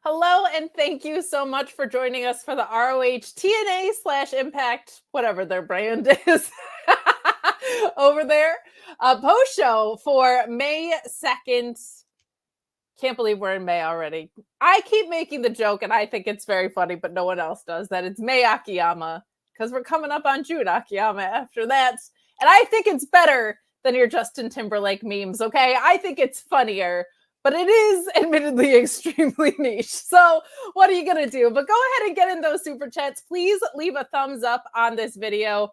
Hello, and thank you so much for joining us for the ROH TNA / Impact, whatever their brand is, over there. Post show for May 2nd. Can't believe we're in May already. I keep making the joke, and I think it's very funny, but no one else does, that it's May Akiyama, because we're coming up on June Akiyama after that. And I think it's better than your Justin Timberlake memes, okay? I think it's funnier, but it is admittedly extremely niche. So what are you going to do? But go ahead and get in those super chats. Please leave a thumbs up on this video.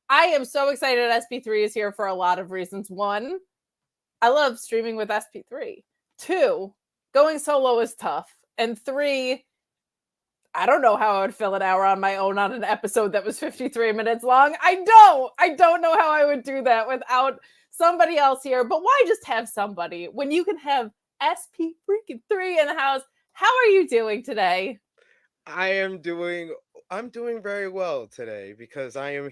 I am so excited SP3 is here for a lot of reasons. One, I love streaming with SP3. Two, going solo is tough. And three, I don't know how I would fill an hour on my own on an episode that was 53 minutes long. I don't know how I would do that without somebody else here. But why just have somebody when you can have SP3 in the house? How are you doing today? I'm doing very well today because I am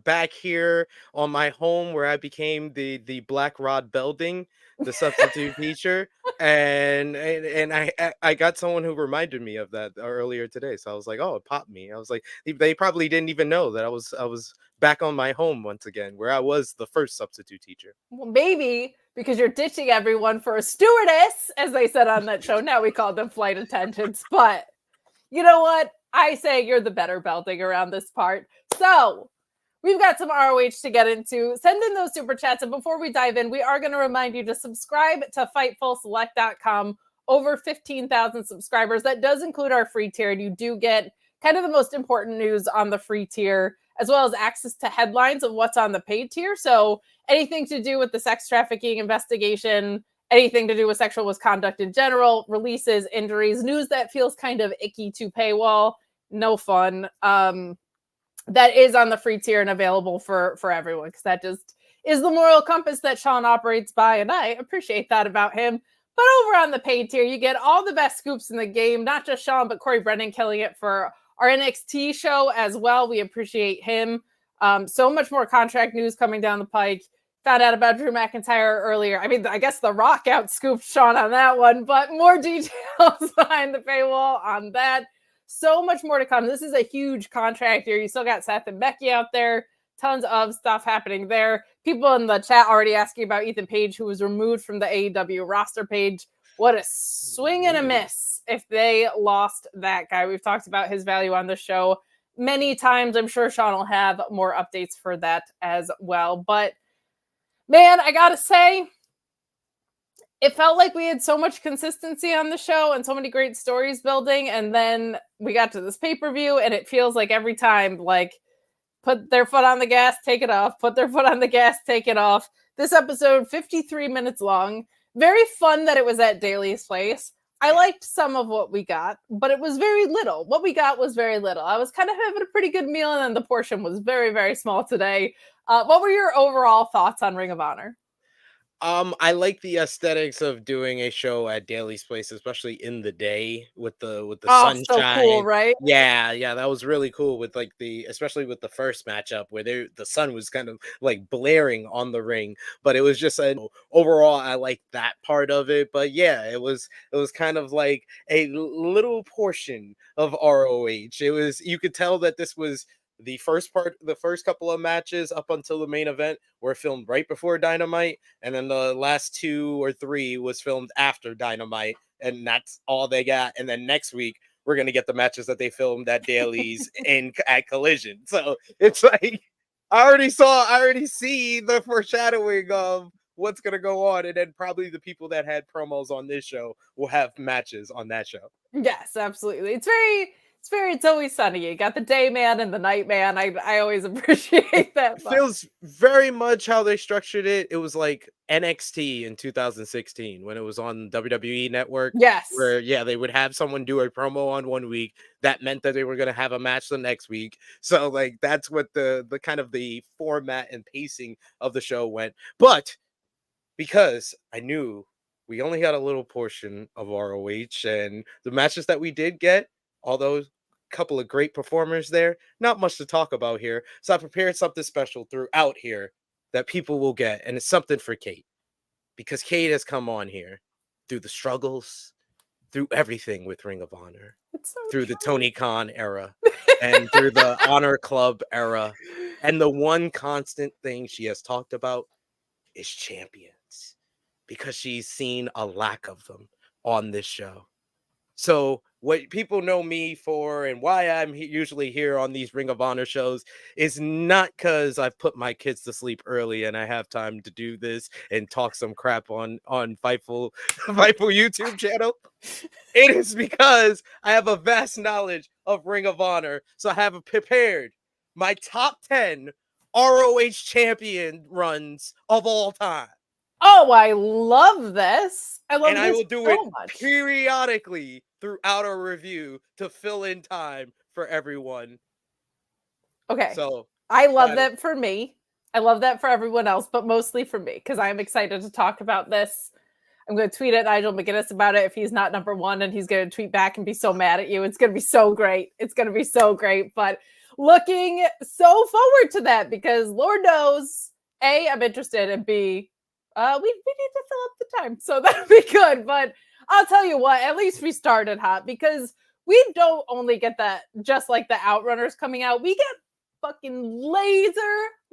back here on my home where I became the Black Rod Belding, the substitute teacher, and I got someone who reminded me of that earlier today. So I was like, oh, it popped me. I was like, they probably didn't even know that I was back on my home once again, where I was the first substitute teacher. Well, maybe because you're ditching everyone for a stewardess, as they said on that show. Now we call them flight attendants, but you know what? I say you're the better Belding around this part. So we've got some ROH to get into. Send in those super chats. And before we dive in, we are going to remind you to subscribe to FightfulSelect.com. Over 15,000 subscribers. That does include our free tier. And you do get kind of the most important news on the free tier, as well as access to headlines of what's on the paid tier. So anything to do with the sex trafficking investigation, anything to do with sexual misconduct in general, releases, injuries, news that feels kind of icky to paywall, no fun. That is on the free tier and available for everyone, because that just is the moral compass that Sean operates by, and I appreciate that about him. But over on the paid tier, you get all the best scoops in the game, not just Sean, but Corey Brennan killing it for our NXT show as well. We appreciate him. So much more contract news coming down the pike. Found out about Drew McIntyre earlier. I mean, I guess The Rock outscooped Sean on that one, but more details behind the paywall on that. So much more to come. This is a huge contract year. You still got Seth and Becky out there. Tons of stuff happening there. People in the chat already asking about Ethan Page, who was removed from the AEW roster page. What a swing and a miss if they lost that guy. We've talked about his value on the show many times. I'm sure Sean will have more updates for that as well. But man, I gotta say, it felt like we had so much consistency on the show and so many great stories building. And then we got to this pay-per-view, and it feels like every time, like, put their foot on the gas, take it off, put their foot on the gas, take it off. This episode, 53 minutes long. Very fun that it was at Daly's place. I liked some of what we got, but it was very little. What we got was very little. I was kind of having a pretty good meal, and then the portion was very, very small today. What were your overall thoughts on Ring of Honor? I like the aesthetics of doing a show at Daly's place, especially in the day with the Oh, so cool, sunshine. right? Yeah, that was really cool with like especially with the first matchup where the sun was kind of like blaring on the ring, but it was just overall I like that part of it. But yeah, it was kind of like a little portion of ROH. It was, you could tell that this was the first couple of matches up until the main event were filmed right before Dynamite, and then the last 2 or 3 was filmed after Dynamite, and that's all they got. And then next week we're gonna get the matches that they filmed at Daly's at Collision. So it's like I already see the foreshadowing of what's gonna go on, and then probably the people that had promos on this show will have matches on that show. Yes, absolutely. It's always sunny. You got the day man and the night man. I always appreciate that. Feels very much how they structured it. It was like NXT in 2016 when it was on WWE Network, Yes. where yeah, they would have someone do a promo on one week. That meant that they were going to have a match the next week. So like that's what the kind of the format and pacing of the show went. But because I knew we only got a little portion of ROH, and the matches that we did get, although couple of great performers there, not much to talk about here. So I prepared something special throughout here that people will get, and it's something for Kate, because Kate has come on here through the struggles, through everything with Ring of Honor, It's so through the true. Tony Khan era and through the Honor Club era. And the one constant thing she has talked about is champions, because she's seen a lack of them on this show. So what people know me for and why I'm usually here on these Ring of Honor shows is not because I've put my kids to sleep early and I have time to do this and talk some crap on Fightful Fightful YouTube channel. It is because I have a vast knowledge of Ring of Honor, so I have prepared my top 10 ROH champion runs of all time. Oh, I love this. I love And I this will do so it much. periodically throughout our review to fill in time for everyone. Okay. So I love that for me. I love that for everyone else, but mostly for me, because I'm excited to talk about this. I'm going to tweet at Nigel McGuinness about it if he's not number one, and he's going to tweet back and be so mad at you. It's going to be so great. It's going to be so great. But looking so forward to that, because Lord knows, A, I'm interested, and B, we need to fill up the time. So that'll be good. But I'll tell you what, at least we started hot, because we don't only get that, just like the Outrunners coming out, we get fucking Laser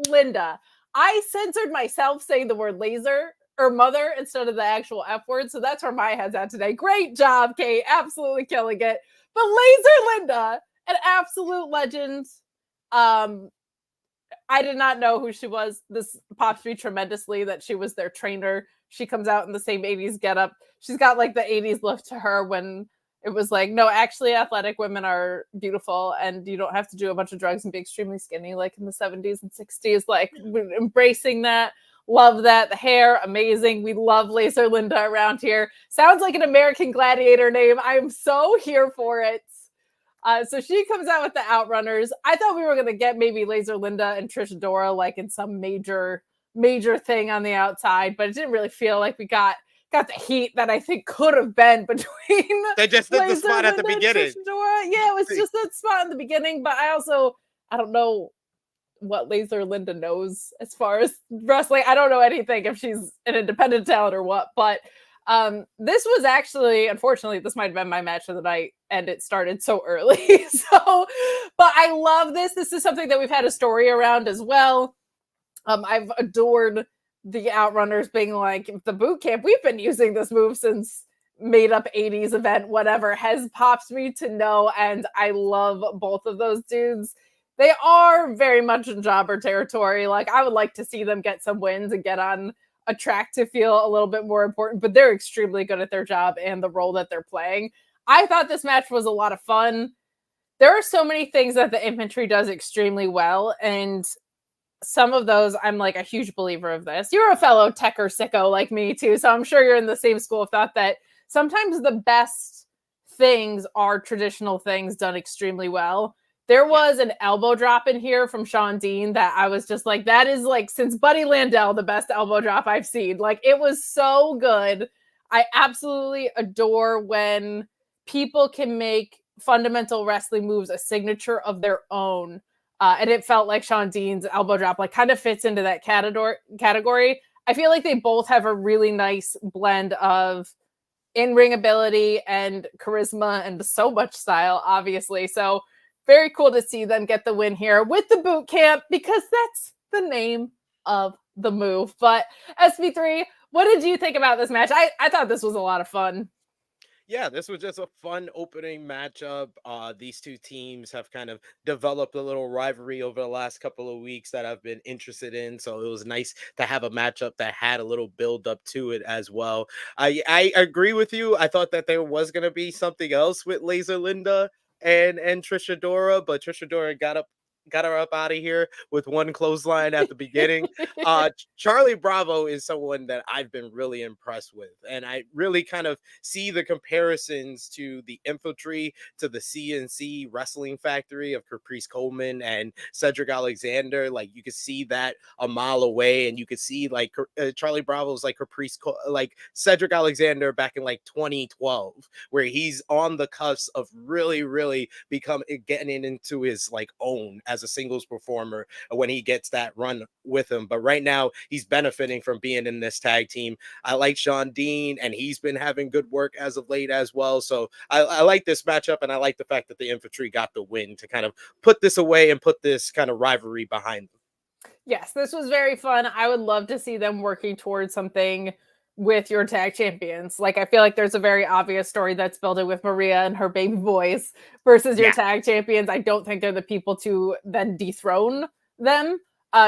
Linda. I censored myself saying the word laser or mother instead of the actual F word. So that's where my head's at today. Great job, Kate. Absolutely killing it. But Laser Linda, an absolute legend. I did not know who she was. This pops me tremendously that she was their trainer. She comes out in the same 80s getup. She's got like the 80s look to her when it was like, no, actually athletic women are beautiful and you don't have to do a bunch of drugs and be extremely skinny like in the 70s and 60s. Like embracing that. Love that. The hair, amazing. We love Laser Linda around here. Sounds like an American Gladiator name. I'm so here for it. So she comes out with the Outrunners. I thought we were going to get maybe Laser Linda and Trish Adora like in some major thing on the outside, but it didn't really feel like we got the heat that I think could have been between. They just did Laser the spot Linda at the beginning. And Trish Adora. Yeah, it was just that spot in the beginning, but I don't know what Laser Linda knows as far as wrestling. I don't know anything if she's an independent talent or what, but this was actually, unfortunately, this might have been my match of the night, and it started so early. But I love this. This is something that we've had a story around as well. I've adored the Outrunners being like, the boot camp, we've been using this move since made up 80s event, whatever, has popped me to no end. I love both of those dudes. They are very much in jobber territory. Like, I would like to see them get some wins and get on a track to feel a little bit more important, but they're extremely good at their job and the role that they're playing. I thought this match was a lot of fun. There are so many things that the Infantry does extremely well, and some of those, I'm like a huge believer of this. You're a fellow techer sicko like me too, so I'm sure you're in the same school of thought that sometimes the best things are traditional things done extremely well. There was an elbow drop in here from Shawn Dean that I was just like, that is like, since Buddy Landell, the best elbow drop I've seen. Like, it was so good. I absolutely adore when people can make fundamental wrestling moves a signature of their own. And it felt like Shawn Dean's elbow drop like kind of fits into that category. I feel like they both have a really nice blend of in-ring ability and charisma and so much style, obviously. So very cool to see them get the win here with the boot camp, because that's the name of the move. But SB3, what did you think about this match? I thought this was a lot of fun. Yeah, this was just a fun opening matchup. These two teams have kind of developed a little rivalry over the last couple of weeks that I've been interested in. So it was nice to have a matchup that had a little build up to it as well. I agree with you. I thought that there was going to be something else with Laser Linda and Trish Adora, but Trish Adora got her up out of here with one clothesline at the beginning. Charlie Bravo is someone that I've been really impressed with, and I really kind of see the comparisons to the Infantry, to the CNC Wrestling Factory of Caprice Coleman and Cedric Alexander. Like, you could see that a mile away, and you could see like Charlie Bravo's like like Cedric Alexander back in like 2012, where he's on the cusp of really getting into his like own as as a singles performer when he gets that run with him. But right now, he's benefiting from being in this tag team. I like Jordynne, and he's been having good work as of late as well. So I like this matchup, and I like the fact that the Infantry got the win to kind of put this away and put this kind of rivalry behind them. Yes, this was very fun. I would love to see them working towards something with your tag champions. Like, I feel like there's a very obvious story that's building with Maria and her baby boys versus your Yeah. tag champions. I don't think they're the people to then dethrone them.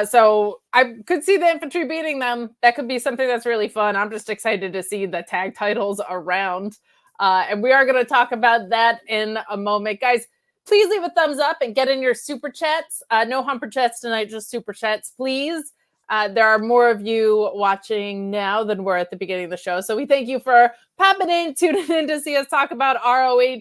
So I could see the Infantry beating them. That could be something that's really fun. I'm just excited to see the tag titles around. And we are going to talk about that in a moment. Guys, please leave a thumbs up and get in your super chats. No humper chats tonight, just super chats, please. There are more of you watching now than were at the beginning of the show. So we thank you for popping in, tuning in to see us talk about ROH.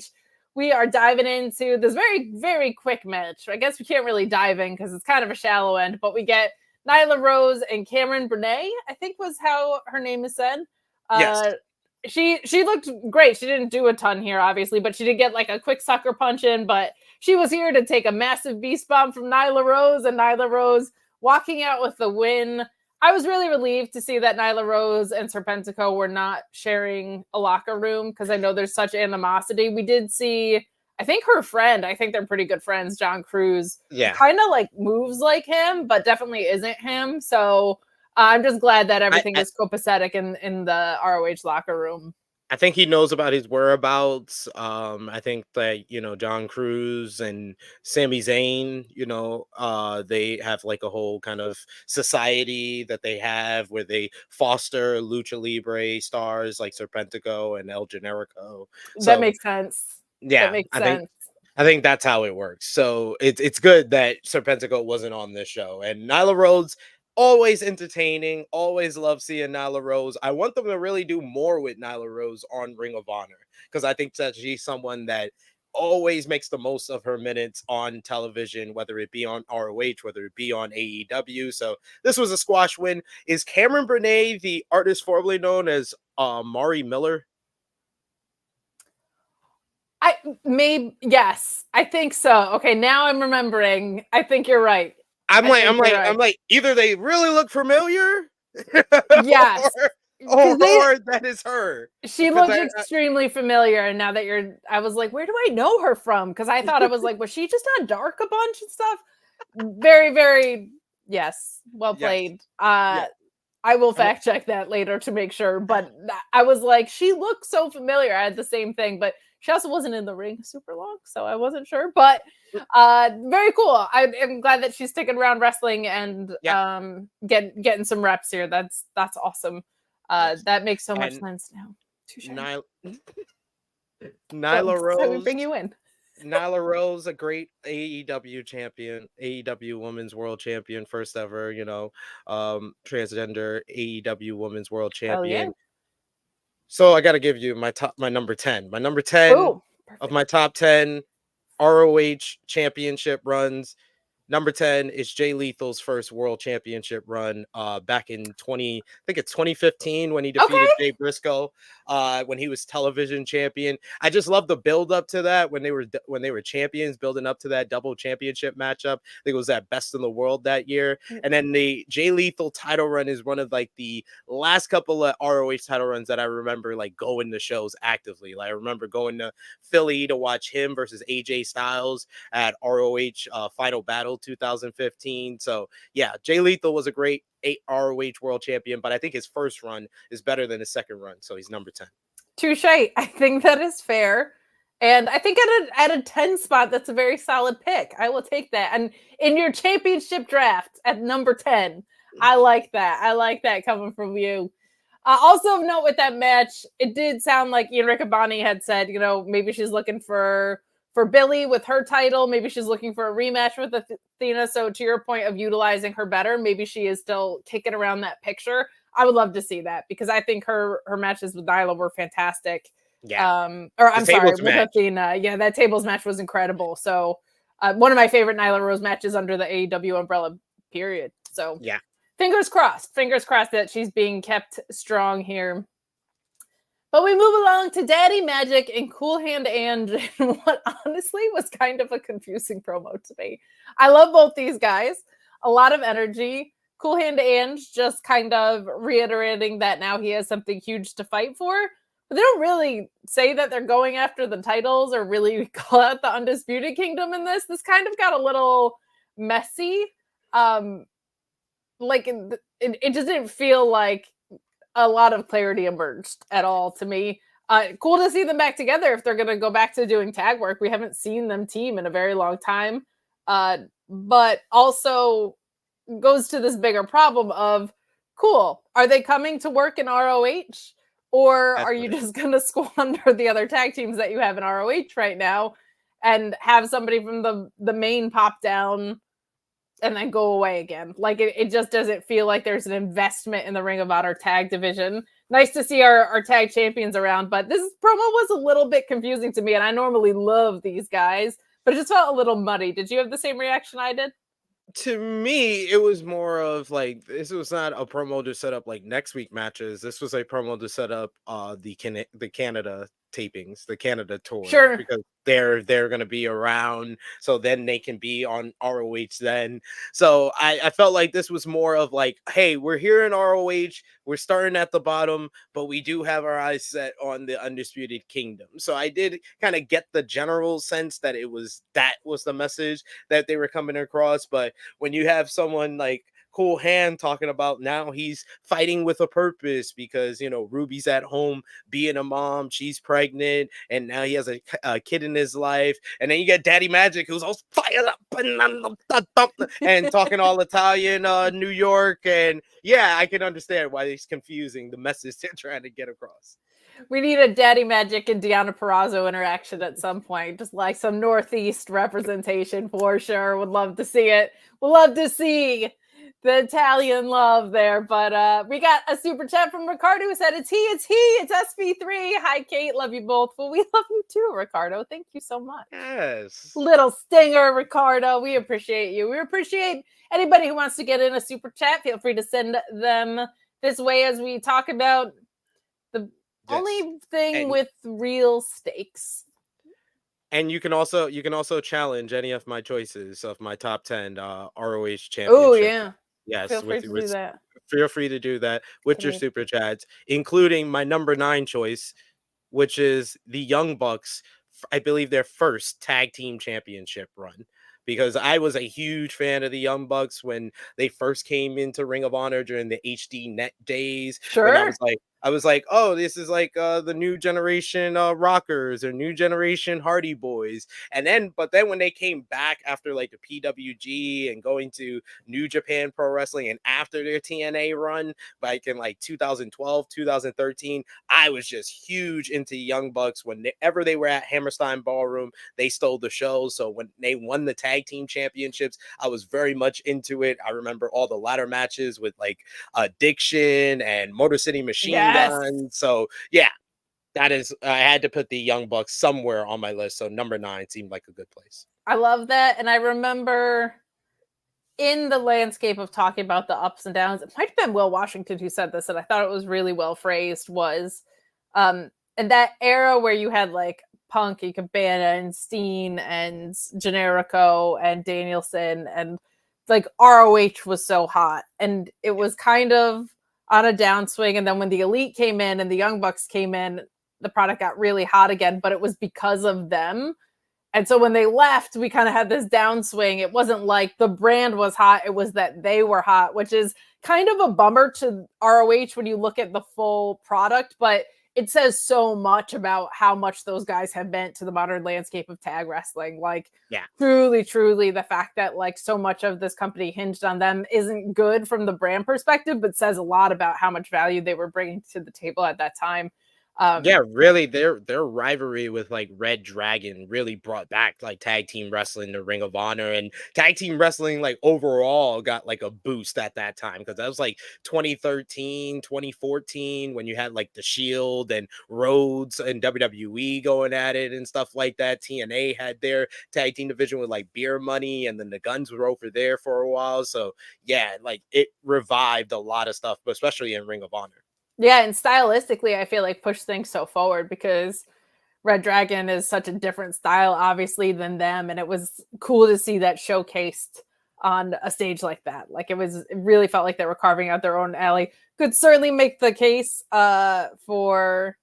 We are diving into this very, very quick match. I guess we can't really dive in because it's kind of a shallow end, but we get Nyla Rose and Cameron Bernay, I think was how her name is said. Yes. She looked great. She didn't do a ton here, obviously, but she did get like a quick sucker punch in, but she was here to take a massive beast bomb from Nyla Rose, and Nyla Rose walking out with the win. I was really relieved to see that Nyla Rose and Serpentico were not sharing a locker room because I know there's such animosity. We did see, I think her friend, I think they're pretty good friends, John Cruz, Yeah. kind of like moves like him, but definitely isn't him. So I'm just glad that everything is copacetic in the ROH locker room. I think he knows about his whereabouts. I think that, John Cruz and Sami Zayn, they have like a whole kind of society that they have where they foster lucha libre stars like Serpentico and El Generico. That makes sense. Yeah, That makes sense. I think that's how it works. So it's good that Serpentico wasn't on this show. And Nyla Rose, always entertaining. Always love seeing Nyla Rose. I want them to really do more with Nyla Rose on Ring of Honor because I think that she's someone that always makes the most of her minutes on television, whether it be on ROH, whether it be on AEW. So this was a squash win. Is Cameron Bernay the artist formerly known as Mari Miller? Yes, I think so. Okay, now I'm remembering. I think you're right. I'm like, either they really look familiar, yes, or that is her. She looked extremely familiar, and now that I was like, where do I know her from? Because I thought I was like, was she just on Dark a bunch and stuff? Very, very, yes, well played. Yes. I will fact check that later to make sure, but I was like, she looked so familiar. I had the same thing, but she also wasn't in the ring super long, so I wasn't sure. But very cool. I am glad that she's sticking around wrestling and getting some reps here. That's awesome. Yes. That makes so much sense now. Nyla Rose. How we bring you in. Nyla Rose, a great AEW champion, AEW Women's World Champion, first ever, transgender AEW Women's World Champion. Yeah. So I got to give you my number 10. My number 10 of my top 10 ROH championship runs. Number 10 is Jay Lethal's first world championship run back in 2015 when he defeated Jay Briscoe when he was television champion. I just love the build up to that when they were champions, building up to that double championship matchup. I think it was that Best in the World that year. And then the Jay Lethal title run is one of like the last couple of ROH title runs that I remember like going to shows actively. Like I remember going to Philly to watch him versus AJ Styles at ROH Final Battle 2015. So yeah, Jay Lethal was a great ROH world champion, but I think his first run is better than his second run, so he's number 10. Touche. I think that is fair, and I think at a 10 spot, that's a very solid pick. I will take that. And in your championship draft at number 10, I like that. I like that coming from you. Also of note with that match, it did sound like Ian Riccaboni had said, maybe she's looking for Billy with her title. Maybe she's looking for a rematch with Athena. So to your point of utilizing her better, maybe she is still kicking around that picture. I would love to see that because I think her matches with Nyla were fantastic. Yeah. With Athena. Yeah, that tables match was incredible. So one of my favorite Nyla Rose matches under the AEW umbrella, period. So yeah. Fingers crossed that she's being kept strong here. But we move along to Daddy Magic and Cool Hand and what honestly was kind of a confusing promo to me. I love both these guys. A lot of energy. Cool Hand and just kind of reiterating that now he has something huge to fight for. But they don't really say that they're going after the titles or really call out the Undisputed Kingdom in this. This kind of got a little messy. Like it just didn't feel like a lot of clarity emerged at all to me. Cool to see them back together if they're going to go back to doing tag work. We haven't seen them team in a very long time. But also goes to this bigger problem of, cool, are they coming to work in ROH? Or are you just going to squander the other tag teams that you have in ROH right now and have somebody from the main pop down and then go away again? Like it just doesn't feel like there's an investment in the Ring of Honor tag division. Nice to see our tag champions around, but this promo was a little bit confusing to me, and I normally love these guys, but it just felt a little muddy. Did you have the same reaction I did? To me, it was more of like, this was not a promo to set up like next week matches. This was a promo to set up the Canada tapings, the Canada tour, Sure. because they're going to be around, so then they can be on ROH then. So I felt like this was more of like, hey, we're here in ROH, we're starting at the bottom, but we do have our eyes set on the Undisputed Kingdom. So I did kind of get the general sense that that was the message that they were coming across. But when you have someone like Cool Hand talking about now he's fighting with a purpose because, you know, Ruby's at home being a mom, she's pregnant, and now he has a kid in his life. And then you get Daddy Magic, who's all fired up and talking all Italian, New York. And yeah, I can understand why it's confusing the message they're trying to get across. We need a Daddy Magic and Deonna Purrazzo interaction at some point. Just like some Northeast representation for sure. Would love to see it. Would love to see the Italian love there. But we got a super chat from Ricardo who said, it's SP3. Hi, Kate. Love you both. Well, we love you too, Ricardo. Thank you so much. Yes. Little stinger, Ricardo. We appreciate you. We appreciate anybody who wants to get in a super chat. Feel free to send them this way as we talk about the only thing with real stakes. And you can also challenge any of my choices of my top 10 ROH championship. Oh yeah. Yes. Feel free to do that. Feel free to do that with your super chats, including my number 9 choice, which is the Young Bucks. I believe their first tag team championship run. Because I was a huge fan of the Young Bucks when they first came into Ring of Honor during the HD Net days. Sure. When I was like, oh, this is like the new generation Rockers or new generation Hardy Boys. But then when they came back after like the PWG and going to New Japan Pro Wrestling and after their TNA run, like in like 2012, 2013, I was just huge into Young Bucks. Whenever they were at Hammerstein Ballroom, they stole the show. So when they won the tag team championships, I was very much into it. I remember all the ladder matches with like Addiction and Motor City Machine Gun. So yeah, that is, I had to put the Young Bucks somewhere on my list. So number 9 seemed like a good place. I love that. And I remember in the landscape of talking about the ups and downs, it might have been Will Washington who said this, and I thought it was really well phrased, was in that era where you had like Punk and Cabana and Steen and Generico and Danielson, and like ROH was so hot, and it was kind of on a downswing. And then when the Elite came in and the Young Bucks came in, the product got really hot again, but it was because of them. And so when they left, we kind of had this downswing. It wasn't like the brand was hot, it was that they were hot, which is kind of a bummer to ROH when you look at the full product, but it says so much about how much those guys have meant to the modern landscape of tag wrestling. Like, yeah, truly, the fact that like so much of this company hinged on them isn't good from the brand perspective, but says a lot about how much value they were bringing to the table at that time. Yeah, really, their rivalry with like Red Dragon really brought back like tag team wrestling to Ring of Honor, and tag team wrestling like overall got like a boost at that time, because that was like 2013, 2014 when you had like the Shield and Rhodes and WWE going at it and stuff like that. TNA had their tag team division with like Beer Money, and then the Guns were over there for a while. So yeah, like it revived a lot of stuff, but especially in Ring of Honor. Yeah, and stylistically, I feel like push things so forward because Red Dragon is such a different style, obviously, than them, and it was cool to see that showcased on a stage like that. Like it really felt like they were carving out their own alley. Could certainly make the case for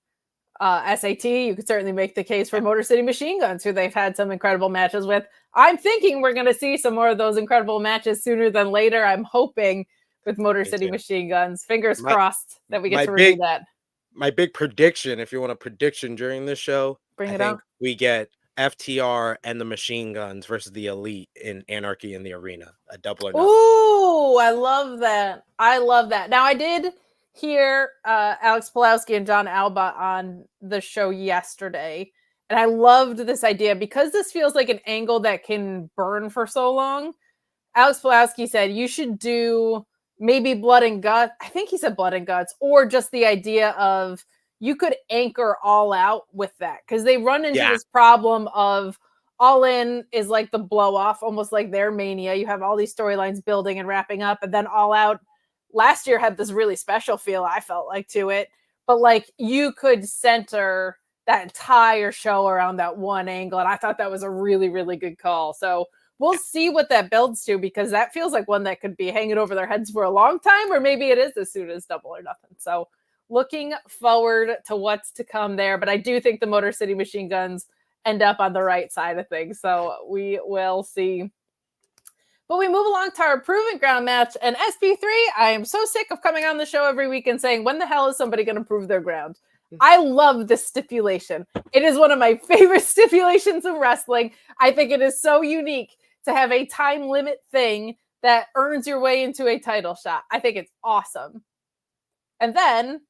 SAT. You could certainly make the case for Motor City Machine Guns, who they've had some incredible matches with. I'm thinking we're going to see some more of those incredible matches sooner than later. I'm hoping with Motor City Machine Guns. Fingers crossed that we get to review that. My big prediction, if you want a prediction during this show, I think we get FTR and the Machine Guns versus the Elite in Anarchy in the Arena, a double or nothing. Ooh, I love that. I love that. Now, I did hear Alex Pulowski and John Alba on the show yesterday, and I loved this idea because this feels like an angle that can burn for so long. Alex Pulowski said you should do maybe Blood and Guts. I think he said Blood and Guts, or just the idea of you could anchor All Out with that, because they run into this problem of All In is like the blow off, almost like their Mania. You have all these storylines building and wrapping up, and then All Out last year had this really special feel, I felt like, to it. But like you could center that entire show around that one angle, and I thought that was a really, really good call. So we'll see what that builds to, because that feels like one that could be hanging over their heads for a long time, or maybe it is as soon as Double or Nothing. So looking forward to what's to come there. But I do think the Motor City Machine Guns end up on the right side of things. So we will see. But we move along to our Proven Ground match. And SP3, I am so sick of coming on the show every week and saying, when the hell is somebody going to prove their ground? I love this stipulation. It is one of my favorite stipulations of wrestling. I think it is so unique to have a time limit thing that earns your way into a title shot. I think it's awesome. And then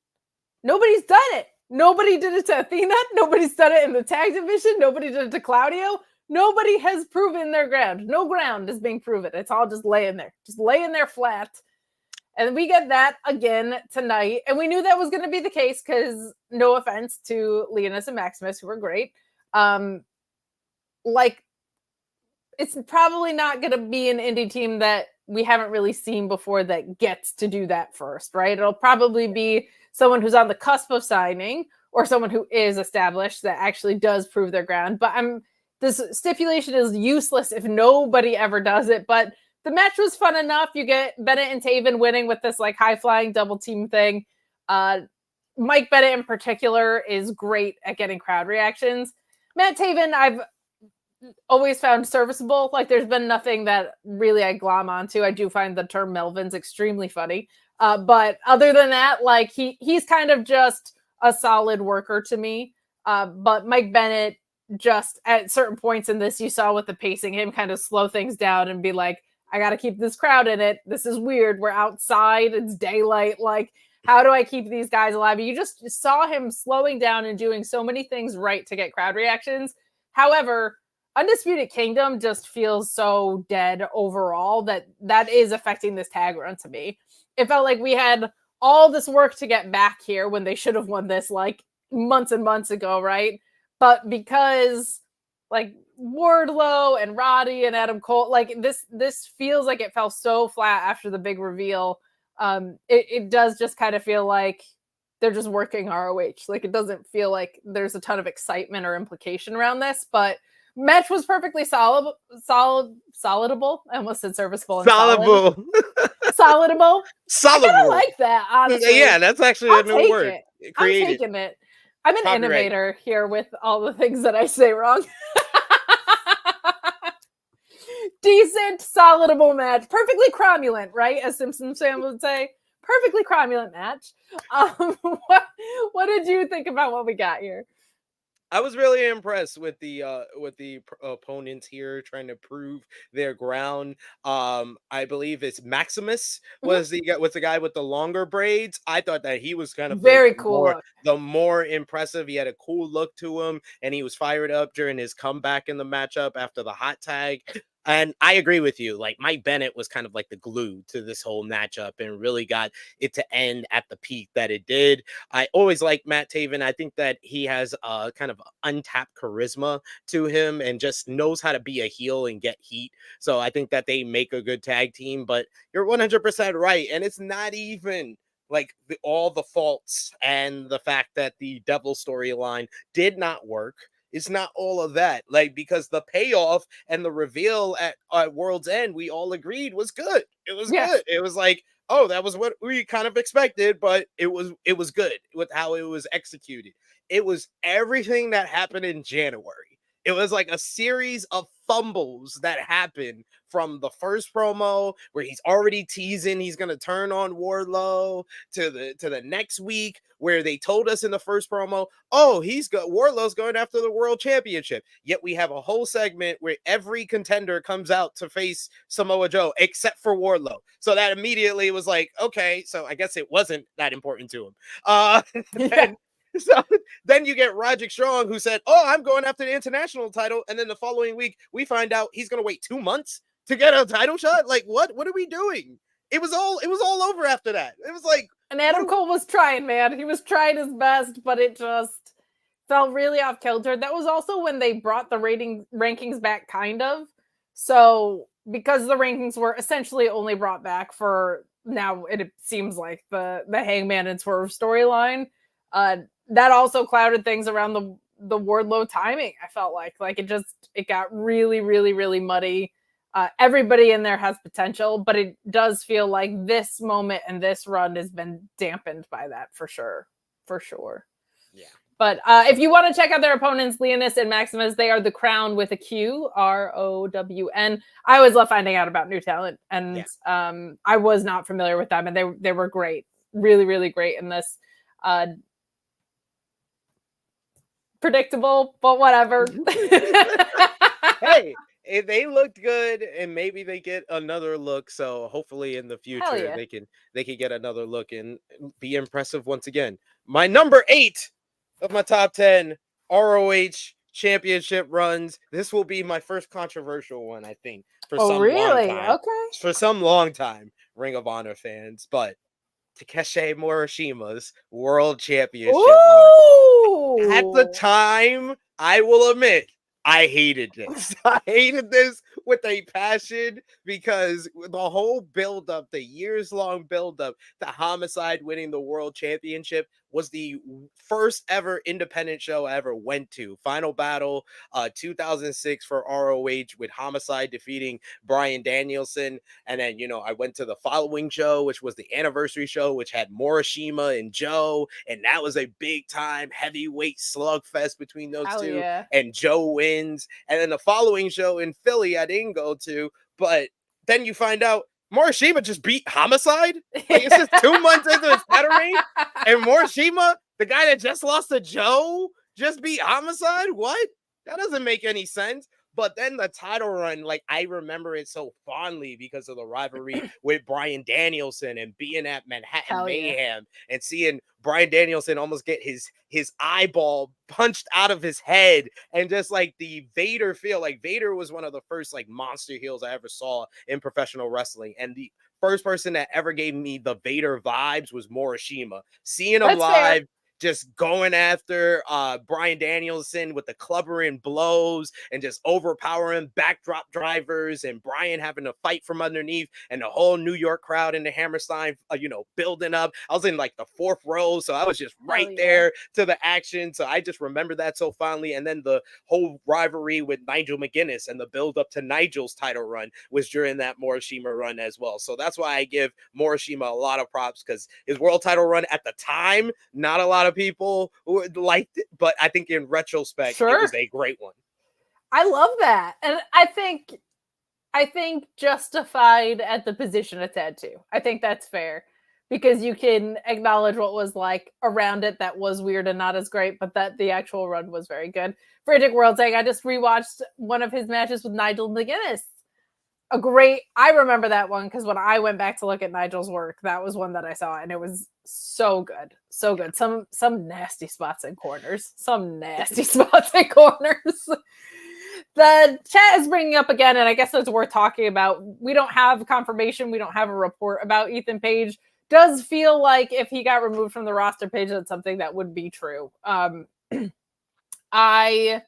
nobody's done it. Nobody did it to Athena. Nobody's done it in the tag division. Nobody did it to Claudio. Nobody has proven their ground. No ground is being proven. It's all just laying there flat. And we get that again tonight. And we knew that was going to be the case because, no offense to Leonis and Maximus, who were great. It's probably not going to be an indie team that we haven't really seen before that gets to do that first, right? It'll probably be someone who's on the cusp of signing or someone who is established that actually does prove their ground. But this stipulation is useless if nobody ever does it. But the match was fun enough. You get Bennett and Taven winning with this like high-flying double team thing. Mike Bennett in particular is great at getting crowd reactions. Matt Taven, I've always found serviceable. Like there's been nothing that really I glom onto. I do find the term Melvins extremely funny. But other than that, like he's kind of just a solid worker to me. But Mike Bennett, just at certain points in this, you saw with the pacing, him kind of slow things down and be like, I got to keep this crowd in it. This is weird. We're outside. It's daylight. Like, how do I keep these guys alive? You just saw him slowing down and doing so many things right to get crowd reactions. However, Undisputed Kingdom just feels so dead overall that is affecting this tag run to me. It felt like we had all this work to get back here when they should have won this like months and months ago, right? But because like Wardlow and Roddy and Adam Cole, like this feels like it fell so flat after the big reveal. It does just kind of feel like they're just working ROH. Like it doesn't feel like there's a ton of excitement or implication around this, but match was perfectly solidable. I almost said serviceable. Solidable. Solidable. I kind of like that, honestly. Yeah, that's actually a new word. I'm taking it. I'm an innovator here with all the things that I say wrong. Decent, solidable match. Perfectly cromulent, right? As Simpson Sam would say. Perfectly cromulent match. What did you think about what we got here? I was really impressed with the opponents here trying to prove their ground. I believe it's Maximus was the guy with the longer braids. I thought that he was kind of very cool. The more impressive. He had a cool look to him, and he was fired up during his comeback in the matchup after the hot tag. And I agree with you. Like Mike Bennett was kind of like the glue to this whole matchup and really got it to end at the peak that it did. I always like Matt Taven. I think that he has a kind of untapped charisma to him and just knows how to be a heel and get heat. So I think that they make a good tag team, but you're 100% right. And it's not even like all the faults and the fact that the devil storyline did not work. It's not all of that, like, because the payoff and the reveal at World's End, we all agreed was good. It was good. It was like, oh, that was what we kind of expected, but it was good with how it was executed. It was everything that happened in January. It was like a series of fumbles that happened from the first promo where he's already teasing he's gonna turn on Wardlow to the next week where they told us in the first promo, oh, Wardlow's going after the world championship. Yet we have a whole segment where every contender comes out to face Samoa Joe except for Wardlow. So that immediately was like, okay, so I guess it wasn't that important to him. Then, so then you get Roderick Strong, who said, oh, I'm going after the international title. And then the following week, we find out he's going to wait 2 months to get a title shot. Like, what are we doing? It was all over after that. It was like, and Adam Cole was trying, man. He was trying his best, but it just felt really off kilter. That was also when they brought the rankings back, kind of. So because the rankings were essentially only brought back for now, it seems like the Hangman and Swerve storyline. That also clouded things around the Wardlow timing. I felt like it got really, really, really muddy. Everybody in there has potential, but it does feel like this moment and this run has been dampened by that for sure. Yeah. But if you want to check out their opponents, Leonis and Maximus, they are the Qrown with a Q, ROWN. I always love finding out about new talent, and I was not familiar with them, and they were great, really, really great in this. Predictable, but whatever. Hey, they looked good, and maybe they get another look. So hopefully in the future they can get another look and be impressive once again. My number 8 of my top 10 ROH championship runs. This will be my first controversial one, I think, for some long time. Okay. For some long time, Ring of Honor fans, but Takeshi Morishima's World Championship run. At the time, I will admit, I hated this. I hated this with a passion because the whole buildup, the years-long buildup to Homicide winning the World Championship was the first ever independent show I ever went to. Final Battle, 2006 for ROH with Homicide defeating Bryan Danielson. And then, I went to the following show, which was the anniversary show, which had Morishima and Joe. And that was a big time heavyweight slugfest between those two. Yeah. And Joe wins. And then the following show in Philly, I didn't go to, but then you find out Morishima just beat Homicide. Like, it's just 2 months into his title reign, and Morishima, the guy that just lost to Joe, just beat Homicide. What? That doesn't make any sense. But then the title run, like, I remember it so fondly because of the rivalry with Bryan Danielson and being at Manhattan Mayhem and seeing Bryan Danielson almost get his eyeball punched out of his head, and just like the Vader feel. Like, Vader was one of the first like monster heels I ever saw in professional wrestling, and the first person that ever gave me the Vader vibes was Morishima. Seeing him live, just going after Bryan Danielson with the clubbering blows and just overpowering backdrop drivers, and Bryan having to fight from underneath, and the whole New York crowd in the Hammerstein, building up. I was in like the 4th row, so I was just right there to the action. So I just remember that so fondly. And then the whole rivalry with Nigel McGuinness and the build up to Nigel's title run was during that Morishima run as well. So that's why I give Morishima a lot of props, because his world title run at the time, not a lot of people liked it, but I think in retrospect, it was a great one. I love that, and I think justified at the position it's at too. I think that's fair, because you can acknowledge what was like around it that was weird and not as great, but that the actual run was very good. Frederick World saying, I just rewatched one of his matches with Nigel McGuinness. I remember that one because when I went back to look at Nigel's work, that was one that I saw, and it was so good. So good. Some nasty spots and corners. The chat is bringing up again, and I guess it's worth talking about. We don't have confirmation. We don't have a report about Ethan Page. Does feel like if he got removed from the roster page, that's something that would be true. I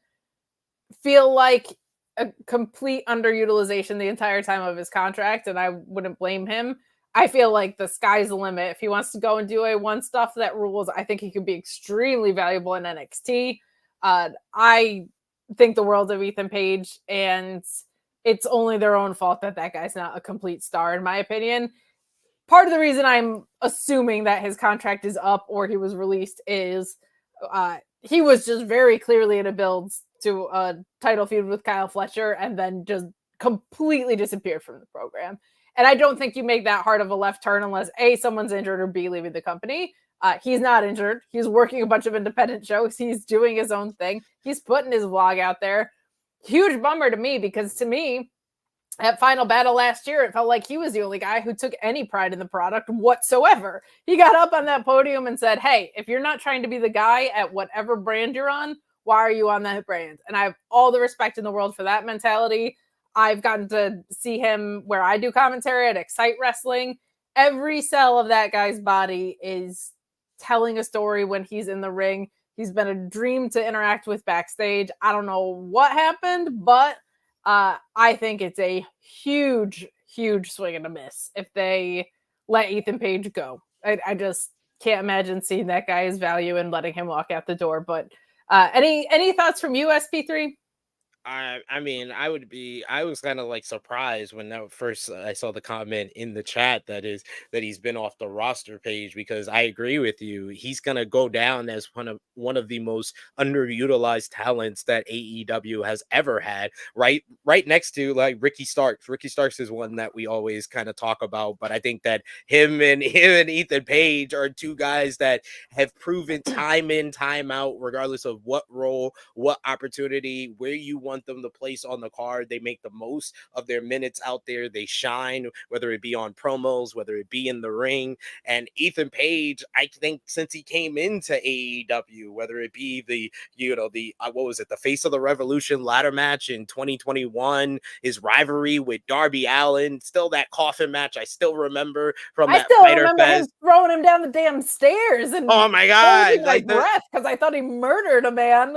feel like a complete underutilization the entire time of his contract, and I wouldn't blame him. I feel like the sky's the limit. If he wants to go and do A1 stuff that rules, I think he could be extremely valuable in NXT. I think the world of Ethan Page, and it's only their own fault that guy's not a complete star, in my opinion. Part of the reason I'm assuming that his contract is up or he was released is he was just very clearly in a build to a title feud with Kyle Fletcher and then just completely disappeared from the program. And I don't think you make that hard of a left turn unless A, someone's injured, or B, leaving the company. He's not injured. He's working a bunch of independent shows. He's doing his own thing. He's putting his vlog out there. Huge bummer to me, because to me, at Final Battle last year, it felt like he was the only guy who took any pride in the product whatsoever. He got up on that podium and said, hey, if you're not trying to be the guy at whatever brand you're on, why are you on that brand? And I have all the respect in the world for that mentality. I've gotten to see him where I do commentary at Excite Wrestling. Every cell of that guy's body is telling a story when he's in the ring. He's been a dream to interact with backstage. I don't know what happened, but I think it's a huge, huge swing and a miss if they let Ethan Page go. I just can't imagine seeing that guy's value and letting him walk out the door. But any thoughts from you, SP3? I mean, I was kind of like surprised when first I saw the comment in the chat that he's been off the roster page, because I agree with you. He's gonna go down as one of the most underutilized talents that AEW has ever had. Right next to like Ricky Starks. Ricky Starks is one that we always kind of talk about, but I think that him and Ethan Page are two guys that have proven time in, time out, regardless of what role, what opportunity, where you want them to place on the card, they make the most of their minutes out there. They shine, whether it be on promos, whether it be in the ring. And Ethan Page, I think since he came into AEW, whether it be the what was it, the Face of the Revolution ladder match in 2021, his rivalry with Darby Allin, still that coffin match I still remember from that Fighter Fest. Him throwing him down the damn stairs and oh my god, like breath because I thought he murdered a man.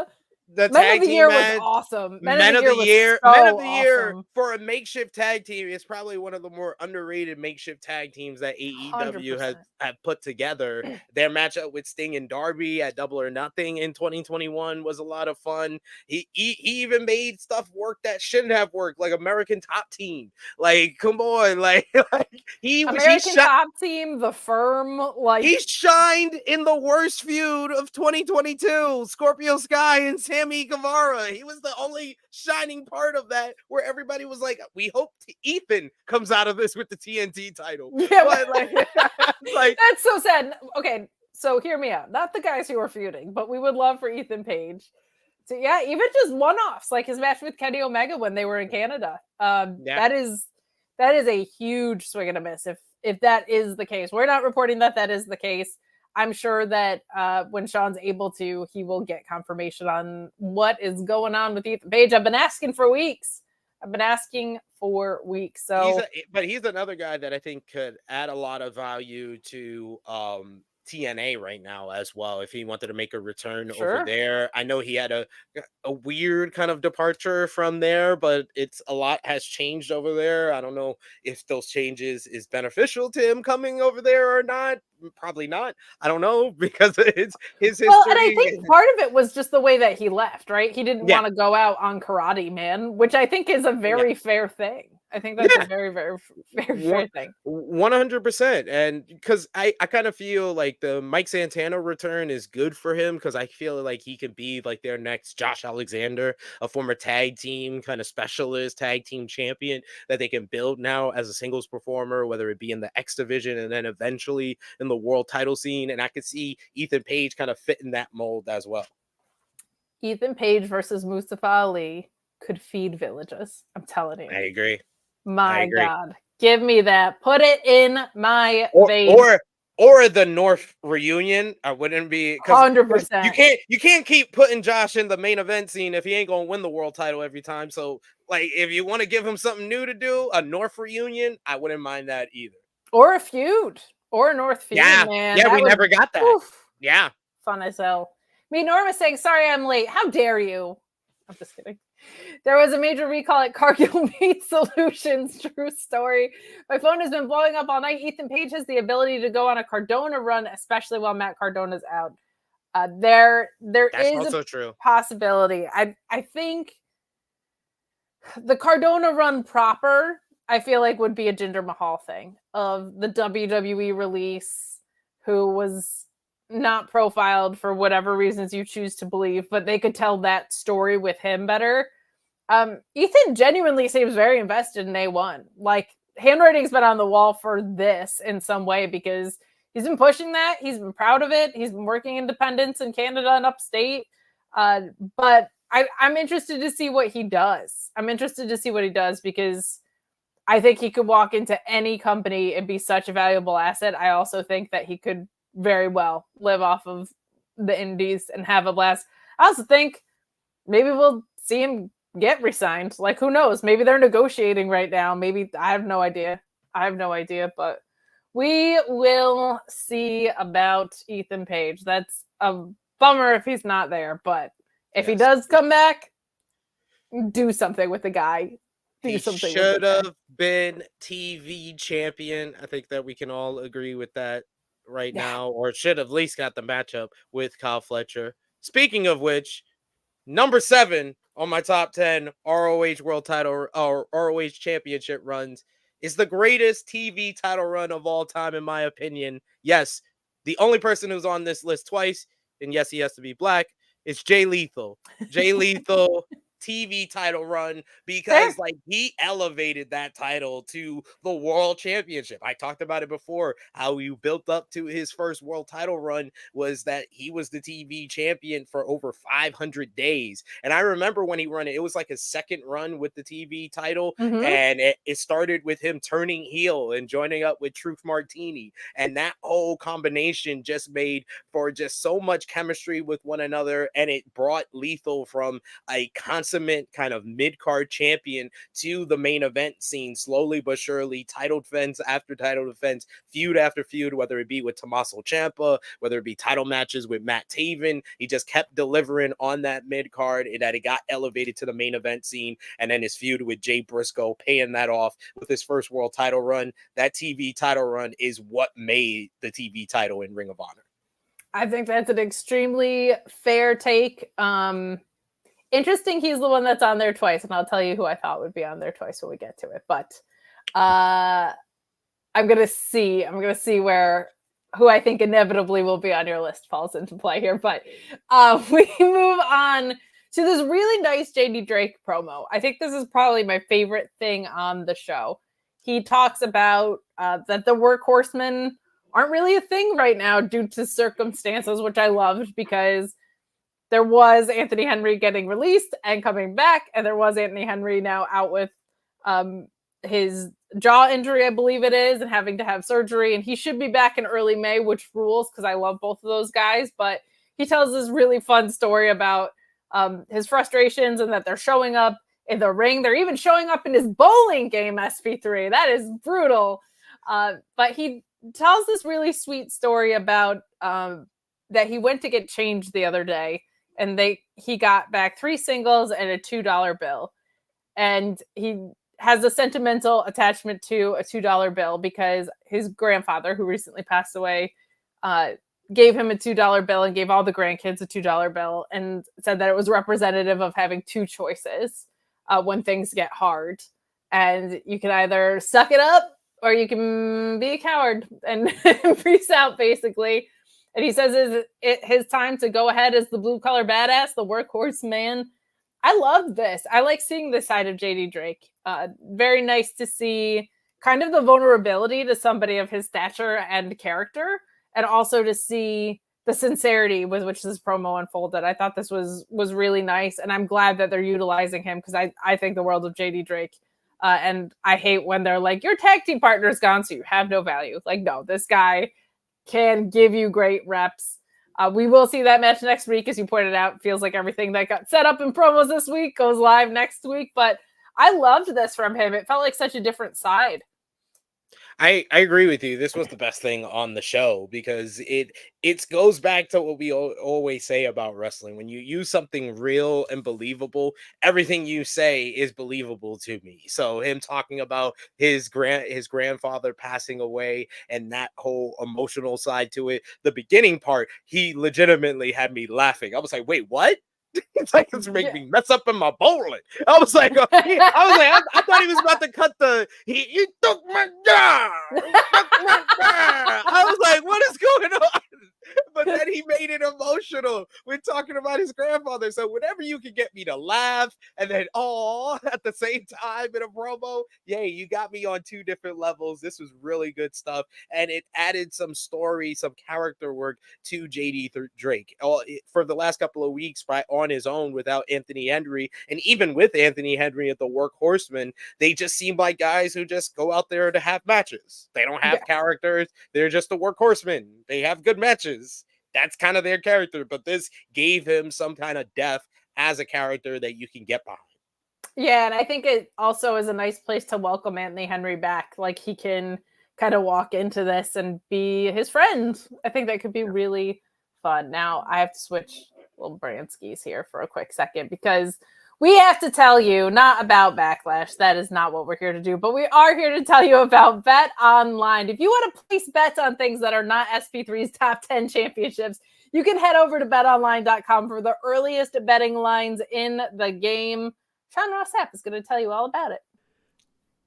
The Men of the Year match, was awesome. Men of the Year Awesome. for a makeshift tag team is probably one of the more underrated makeshift tag teams that AEW has put together. Their matchup with Sting and Darby at Double or Nothing in 2021 was a lot of fun. He even made stuff work that shouldn't have worked, like American Top Team. Like, come on, like American Top Team, The Firm, like he shined in the worst feud of 2022, Scorpio Sky and Sammy Guevara. He was the only shining part of that, where everybody was like, we hope Ethan comes out of this with the TNT title. Yeah, but like that's so sad. Okay, so hear me out. Not the guys who are feuding, but we would love for Ethan Page to, even just one-offs, like his match with Kenny Omega when they were in Canada. That is a huge swing and a miss if that is the case. We're not reporting that is the case. I'm sure that when Sean's able to, he will get confirmation on what is going on with Ethan Page. I've been asking for weeks. So he's another guy that I think could add a lot of value to TNA right now as well, if he wanted to make a return over there. I know he had a weird kind of departure from there, but a lot has changed over there. I don't know if those changes is beneficial to him coming over there or not. Probably not. I don't know, because it's his history. Well, and I think part of it was just the way that he left, right? He didn't want to go out on Karate Man, which I think is a very fair thing. I think that's a very, very, very fair thing. 100%. And because I kind of feel like the Mike Santana return is good for him, because I feel like he could be like their next Josh Alexander, a former tag team kind of specialist, tag team champion that they can build now as a singles performer, whether it be in the X division and then eventually in the world title scene. And I could see Ethan Page kind of fit in that mold as well. Ethan Page versus Mustafa Ali could feed villages. I'm telling you. I agree. My God, give me that. Put it in my vein. Or the North reunion. I wouldn't be 100%. You can't keep putting Josh in the main event scene if he ain't gonna win the world title every time. So like, if you want to give him something new to do, a North reunion, I wouldn't mind that either. Or a feud, or a North feud. Man. Yeah, we never got that. Oof, yeah, fun as hell. Me, Norma saying, "Sorry, I'm late. How dare you?" I'm just kidding. There was a major recall at Cargill Meat Solutions. True story. My phone has been blowing up all night. Ethan Page has the ability to go on a Cardona run, especially while Matt Cardona's out. There That's is also a true. possibility. I think the Cardona run proper, I feel like would be a Jinder Mahal thing of the WWE release, who was not profiled for whatever reasons you choose to believe, but they could tell that story with him better. Ethan genuinely seems very invested in A1. Like, handwriting's been on the wall for this in some way because he's been pushing that. He's been proud of it. He's been working independence in Canada and upstate. But I'm interested to see what he does. I'm interested to see what he does because I think he could walk into any company and be such a valuable asset. I also think that he could very well live off of the indies and have a blast. I also think maybe we'll see him get re-signed. Like, who knows? Maybe they're negotiating right now. Maybe, I have no idea. But we will see about Ethan Page. That's a bummer if he's not there, but if he does come back, do something with the guy. He should have been TV champion. I think that we can all agree with that right now, or should have at least got the matchup with Kyle Fletcher. Speaking of which, number 7 on my top 10 ROH world title or ROH championship runs is the greatest TV title run of all time, in my opinion. Yes, the only person who's on this list twice, and yes, he has to be black, is Jay Lethal. Jay Lethal TV title run, because like he elevated that title to the world championship. I talked about it before, how he built up to his first world title run was that he was the TV champion for over 500 days. And I remember when he ran it, it was like his second run with the TV title. And it started with him turning heel and joining up with Truth Martini. And that whole combination just made for just so much chemistry with one another. And it brought Lethal from a consummate kind of mid-card champion to the main event scene, slowly but surely, title defense after title defense, feud after feud, whether it be with Tommaso Ciampa, whether it be title matches with Matt Taven. He just kept delivering on that mid-card, and that it got elevated to the main event scene, and then his feud with Jay Briscoe, paying that off with his first world title run. That TV title run is what made the TV title in Ring of Honor. I think that's an extremely fair take. Interesting, he's the one that's on there twice, and I'll tell you who I thought would be on there twice when we get to it. But I'm gonna see who I think inevitably will be on your list falls into play here. But we move on to this really nice JD Drake promo. I think this is probably my favorite thing on the show. He talks about that the workhorsemen aren't really a thing right now due to circumstances, which I loved because there was Anthony Henry getting released and coming back, and there was Anthony Henry now out with his jaw injury, I believe it is, and having to have surgery, and he should be back in early May, which rules because I love both of those guys. But he tells this really fun story about his frustrations and that they're showing up in the ring. They're even showing up in his bowling game, SP3. That is brutal. But he tells this really sweet story about that he went to get changed the other day, and he got back 3 singles and a $2 bill. And he has a sentimental attachment to a $2 bill because his grandfather, who recently passed away, gave him a $2 bill and gave all the grandkids a $2 bill and said that it was representative of having 2 choices when things get hard. And you can either suck it up or you can be a coward and freeze out, basically. And he says his time to go ahead as the blue-collar badass, the workhorse man. I love this. I like seeing this side of JD Drake. Very nice to see kind of the vulnerability to somebody of his stature and character, and also to see the sincerity with which this promo unfolded. I thought this was really nice, and I'm glad that they're utilizing him because I think the world of JD Drake. And I hate when they're like, your tag team partner's gone, so you have no value. Like, no, this guy can give you great reps. We will see that match next week, as you pointed out. It feels like everything that got set up in promos this week goes live next week, but I loved this from him. It felt like such a different side. I agree with you. This was the best thing on the show because it goes back to what we always say about wrestling. When you use something real and believable, everything you say is believable to me. So him talking about his grandfather passing away and that whole emotional side to it, the beginning part, he legitimately had me laughing. I was like, "Wait, what?" It's like it's make Yeah. me mess up in my bowling. I was like, I thought he was about to cut the he took my job. He took my job. I was like, what is going on? But then he made it emotional with talking about his grandfather. So whenever you can get me to laugh and then at the same time in a promo, yay, you got me on two different levels. This was really good stuff, and it added some story, some character work to JD Drake. For the last couple of weeks, on his own without Anthony Hendry, and even with Anthony Hendry at the Workhorsemen, they just seem like guys who just go out there to have matches. They don't have characters. They're just the Workhorsemen. They have good matches. That's kind of their character, but this gave him some kind of depth as a character that you can get behind. Yeah, and I think it also is a nice place to welcome Anthony Hendry back. Like he can kind of walk into this and be his friend. I think that could be really fun. Now I have to switch little brand skis here for a quick second because we have to tell you not about Backlash. That is not what we're here to do, but we are here to tell you about Bet Online. If you want to place bets on things that are not SP3's top 10 championships, you can head over to betonline.com for the earliest betting lines in the game. Sean Ross Sapp is going to tell you all about it.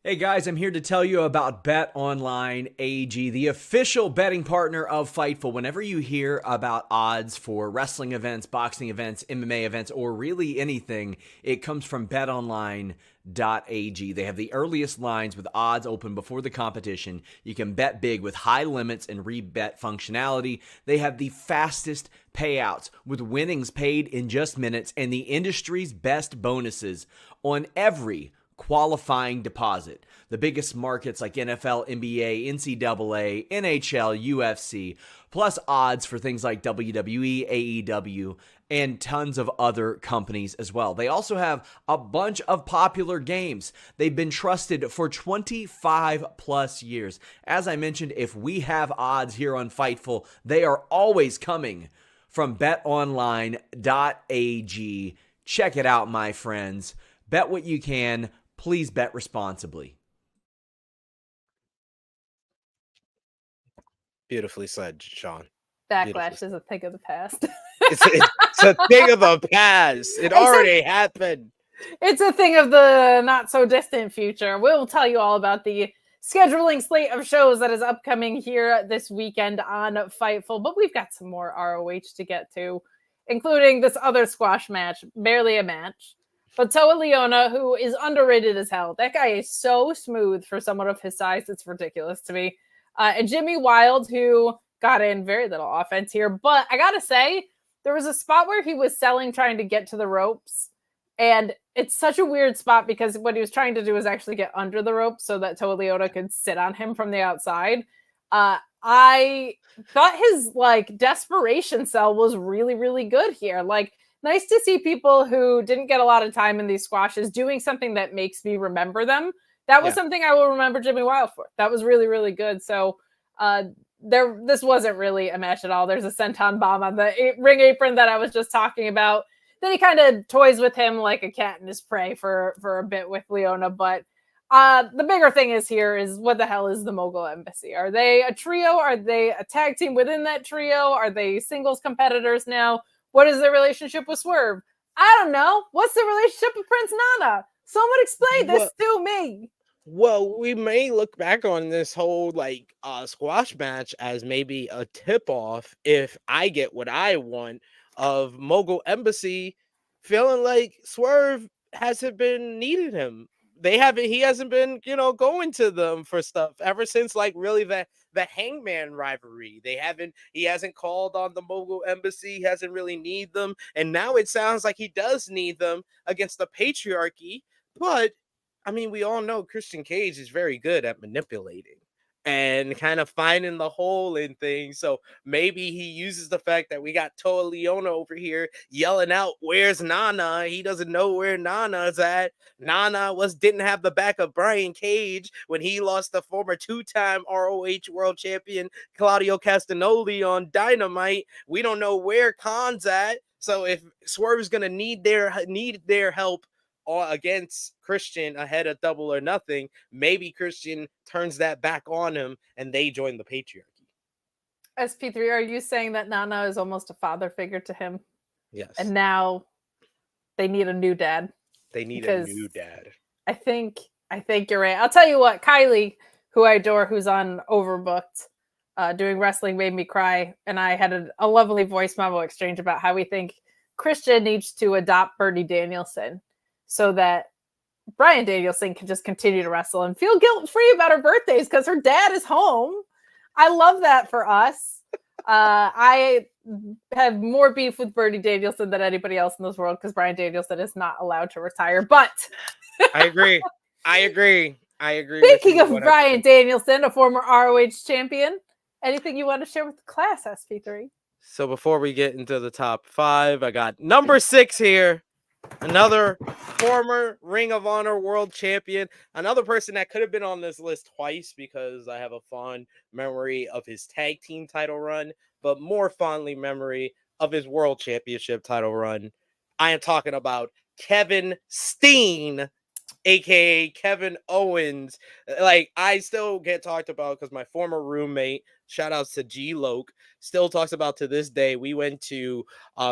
Hey guys, I'm here to tell you about Bet Online AG, the official betting partner of Fightful. Whenever you hear about odds for wrestling events, boxing events, MMA events, or really anything, it comes from betonline.ag. They have the earliest lines with odds open before the competition. You can bet big with high limits and rebet functionality. They have the fastest payouts with winnings paid in just minutes and the industry's best bonuses on every qualifying deposit. The biggest markets like NFL, NBA, NCAA, NHL, UFC, plus odds for things like WWE, AEW, and tons of other companies as well. They also have a bunch of popular games. They've been trusted for 25 plus years. As I mentioned, if we have odds here on Fightful, they are always coming from betonline.ag. Check it out, my friends. Bet what you can. Please bet responsibly. Beautifully said, Sean. Backlash is a thing of the past. It's a thing of the past. It already happened. It's a thing of the not so distant future. We'll tell you all about the scheduling slate of shows that is upcoming here this weekend on Fightful, but we've got some more ROH to get to, including this other squash match, barely a match. But Toa Liona, who is underrated as hell. That guy is so smooth for someone of his size. It's ridiculous to me. And Jimmy Wild, who got in very little offense here. But I got to say, there was a spot where he was selling, trying to get to the ropes. And it's such a weird spot because what he was trying to do was actually get under the rope so that Toa Liona could sit on him from the outside. I thought his desperation sell was really, really good here. Nice to see people who didn't get a lot of time in these squashes doing something that makes me remember them. That was something I will remember Jimmy Wild for. That was really, really good. So this wasn't really a match at all. There's a senton bomb on the ring apron that I was just talking about. Then he kind of toys with him like a cat in his prey for a bit with Liona. But the bigger thing is what the hell is the Mogul Embassy? Are they a trio? Are they a tag team within that trio? Are they singles competitors now? What is their relationship with Swerve? I don't know. What's the relationship with Prince Nana? Someone explain this to me. Well, we may look back on this whole squash match as maybe a tip-off if I get what I want of Mogul Embassy feeling like Swerve hasn't been needing him. He hasn't been, going to them for stuff ever since really the Hangman rivalry. He hasn't called on the Mogul Embassy, he hasn't really need them. And now it sounds like he does need them against the patriarchy. But I mean, we all know Christian Cage is very good at manipulating. and kind of finding the hole in things. So maybe he uses the fact that we got Toa Liona over here yelling out, "Where's Nana?" He doesn't know where Nana's at. Nana didn't have the back of Brian Cage when he lost the former 2-time ROH world champion Claudio Castagnoli on Dynamite. We don't know where Khan's at. So if Swerve's gonna need their help against Christian ahead of Double or Nothing, maybe Christian turns that back on him and they join the patriarchy. SP3, are you saying that Nana is almost a father figure to him? Yes. And now they need a new dad. They need a new dad. I think you're right. I'll tell you what, Kylie, who I adore, who's on Overbooked, doing wrestling made me cry. And I had a lovely voice memo exchange about how we think Christian needs to adopt Bernie Danielson so that Bryan Danielson can just continue to wrestle and feel guilt-free about her birthdays because her dad is home. I love that for us. I have more beef with Bernie Danielson than anybody else in this world because Bryan Danielson is not allowed to retire. But I agree. Speaking of Bryan Danielson, a former ROH champion, anything you want to share with the class, SP3? So before we get into the top 5, I got number 6 here. Another former Ring of Honor world champion. Another person that could have been on this list twice because I have a fond memory of his tag team title run, but more fondly memory of his world championship title run. I am talking about Kevin Steen, aka Kevin Owens. Like, I still get talked about because my former roommate, shout outs to G Loke, still talks about to this day. We went to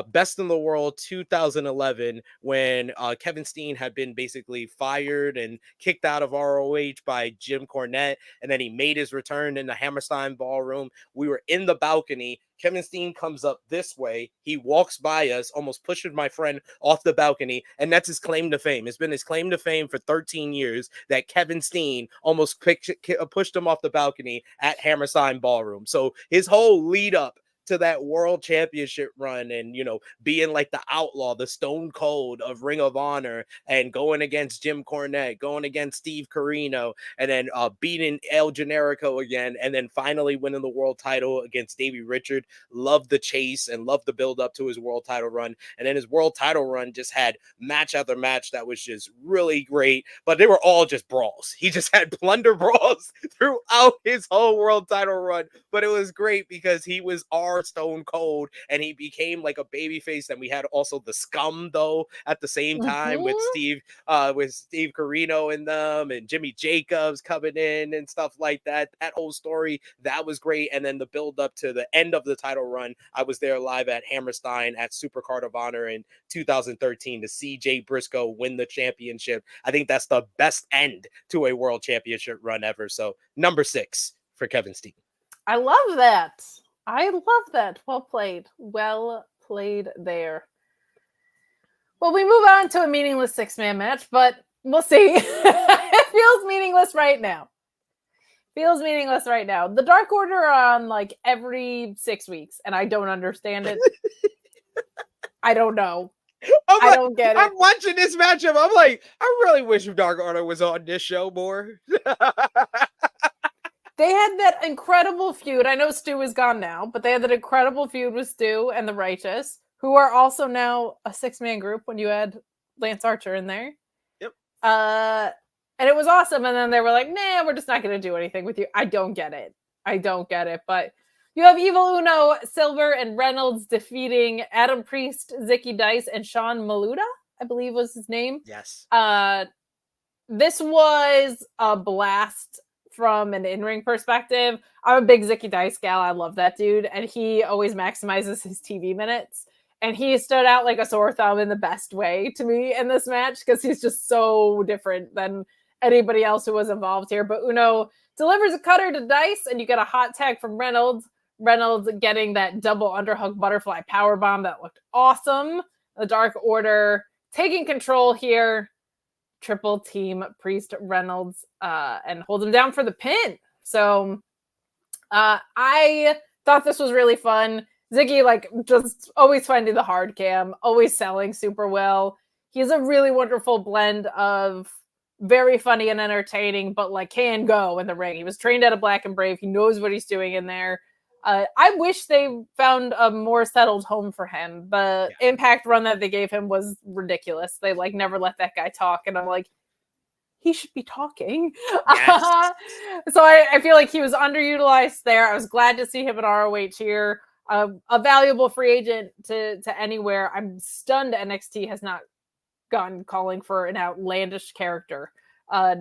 Best in the World 2011 when Kevin Steen had been basically fired and kicked out of ROH by Jim Cornette, and then he made his return in the Hammerstein Ballroom. We were in the balcony. Kevin Steen comes up this way. He walks by us, almost pushes my friend off the balcony, and that's his claim to fame. It's been his claim to fame for 13 years that Kevin Steen almost pushed him off the balcony at Hammerstein Ballroom. So his whole lead up to that world championship run and, you know, being like the outlaw, the Stone Cold of Ring of Honor, and going against Jim Cornette, going against Steve Corino, and then beating El Generico again, and then finally winning the world title against Davey Richard. Loved the chase and loved the build up to his world title run. And then his world title run just had match after match that was just really great, but they were all just brawls. He just had plunder brawls throughout his whole world title run, but it was great because he was our Stone Cold and he became like a baby face. And we had also the Scum though at the same time with Steve Corino in them and Jimmy Jacobs coming in and stuff like that. That whole story, that was great. And then the build up to the end of the title run, I was there live at Hammerstein at Supercard of Honor in 2013 to see Jay Briscoe win the championship. I think that's the best end to a world championship run ever. So number 6 for Kevin Steen. I love that. Well played. Well played there. Well, we move on to a meaningless 6-man match, but we'll see. It feels meaningless right now. The Dark Order are on like every 6 weeks, and I don't understand it. I don't know. I don't get it. I'm watching this matchup. I'm like, I really wish Dark Order was on this show more. They had that incredible feud. I know Stu is gone now, but they had that incredible feud with Stu and the Righteous, who are also now a 6-man group when you add Lance Archer in there. Yep. And it was awesome. And then they were like, nah, we're just not going to do anything with you. I don't get it. But you have Evil Uno, Silver, and Reynolds defeating Adam Priest, Zicky Dice, and Sean Maluta, I believe was his name. Yes. This was a blast from an in-ring perspective. I'm a big Zicky Dice gal. I love that dude. And he always maximizes his TV minutes. And he stood out like a sore thumb in the best way to me in this match because he's just so different than anybody else who was involved here. But Uno delivers a cutter to Dice, and you get a hot tag from Reynolds. Reynolds getting that double underhook butterfly powerbomb that looked awesome. The Dark Order taking control here. Triple team Priest, Reynolds, and hold him down for the pin. So I thought this was really fun. Zicky, like, just always finding the hard cam, always selling super well. He has a really wonderful blend of very funny and entertaining, but like can go in the ring. He was trained at a Black and Brave. He knows what he's doing in there. I wish they found a more settled home for him. The Impact run that they gave him was ridiculous. They like never let that guy talk, and I'm like, he should be talking. Yes. So I feel like he was underutilized there. I was glad to see him at ROH here. A valuable free agent to anywhere. I'm stunned NXT has not gone calling for an outlandish character.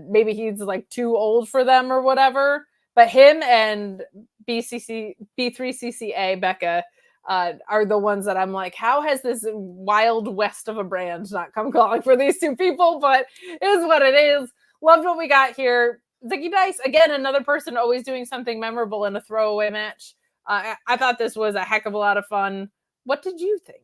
Maybe he's like too old for them or whatever. But him and B3CCA Becca are the ones that I'm like, how has this wild west of a brand not come calling for these two people? But it is what it is. Loved what we got here. Zicky Dice, again, another person always doing something memorable in a throwaway match. I thought this was a heck of a lot of fun. What did you think?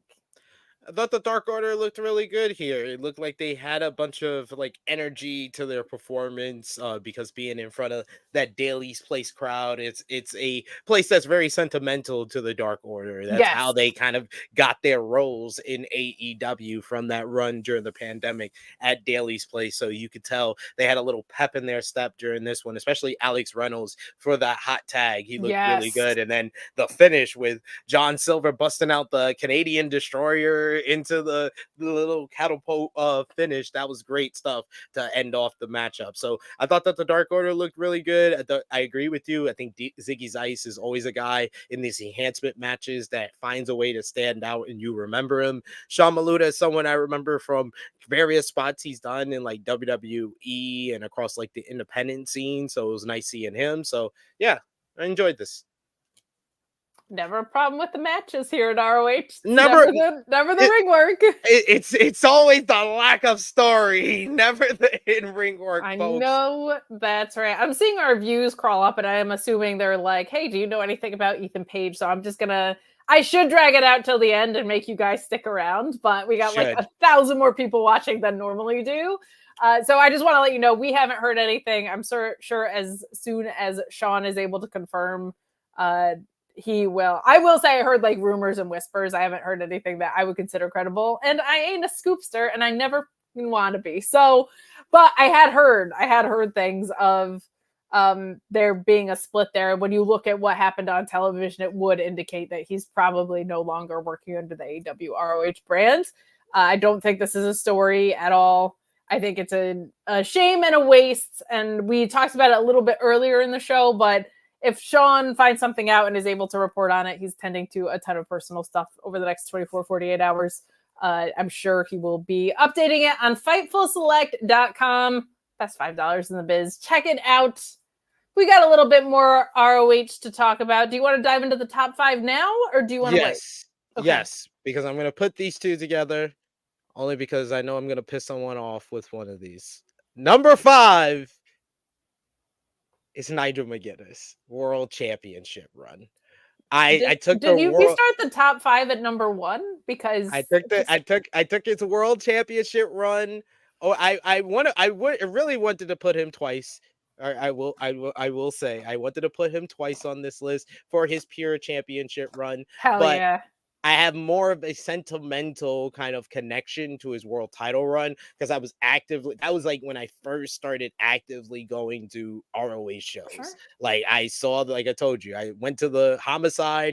I thought the Dark Order looked really good here. It looked like they had a bunch of like energy to their performance because being in front of that Daily's Place crowd, it's a place that's very sentimental to the Dark Order. That's how they kind of got their roles in AEW from that run during the pandemic at Daily's Place. So you could tell they had a little pep in their step during this one, especially Alex Reynolds for that hot tag. He looked really good. And then the finish with John Silver busting out the Canadian Destroyer into the little catapult finish. That was great stuff to end off the matchup. So I thought that the Dark Order looked really good. I agree with you. I think Zicky Dice is always a guy in these enhancement matches that finds a way to stand out and you remember him. Sean Maluta is someone I remember from various spots he's done in like WWE and across like the independent scene. So it was nice seeing him. So yeah, I enjoyed this. Never a problem with the matches here at ROH. Never the ring work. It's always the lack of story, never the in-ring work, I folks. know, that's right. I'm seeing our views crawl up, and I am assuming they're like, hey, do you know anything about Ethan Page? So I'm just I should drag it out till the end and make you guys stick around, but we got like 1,000 more people watching than normally do. So I just want to let you know, we haven't heard anything. I'm sure as soon as Sean is able to confirm, he will. I will say I heard like rumors and whispers. I haven't heard anything that I would consider credible. And I ain't a scoopster and I never want to be. So, but I had heard things of there being a split there. When you look at what happened on television, it would indicate that he's probably no longer working under the AEW ROH brand. I don't think this is a story at all. I think it's a shame and a waste. And we talked about it a little bit earlier in the show, but if Sean finds something out and is able to report on it, he's tending to a ton of personal stuff over the next 24, 48 hours. I'm sure he will be updating it on FightfulSelect.com. Best $5 in the biz. Check it out. We got a little bit more ROH to talk about. Do you want to dive into the top 5 now, or do you want to wait? Okay. Yes, because I'm going to put these two together, only because I know I'm going to piss someone off with one of these. Number 5. It's Nigel McGuinness World Championship run. Did you start the top 5 at number 1? Because I took his World Championship run. Oh, I really wanted to put him twice. I will say I wanted to put him twice on this list for his pure championship run. Hell yeah. I have more of a sentimental kind of connection to his world title run because that was like when I first started actively going to ROH shows. Sure. Like I told you, I went to the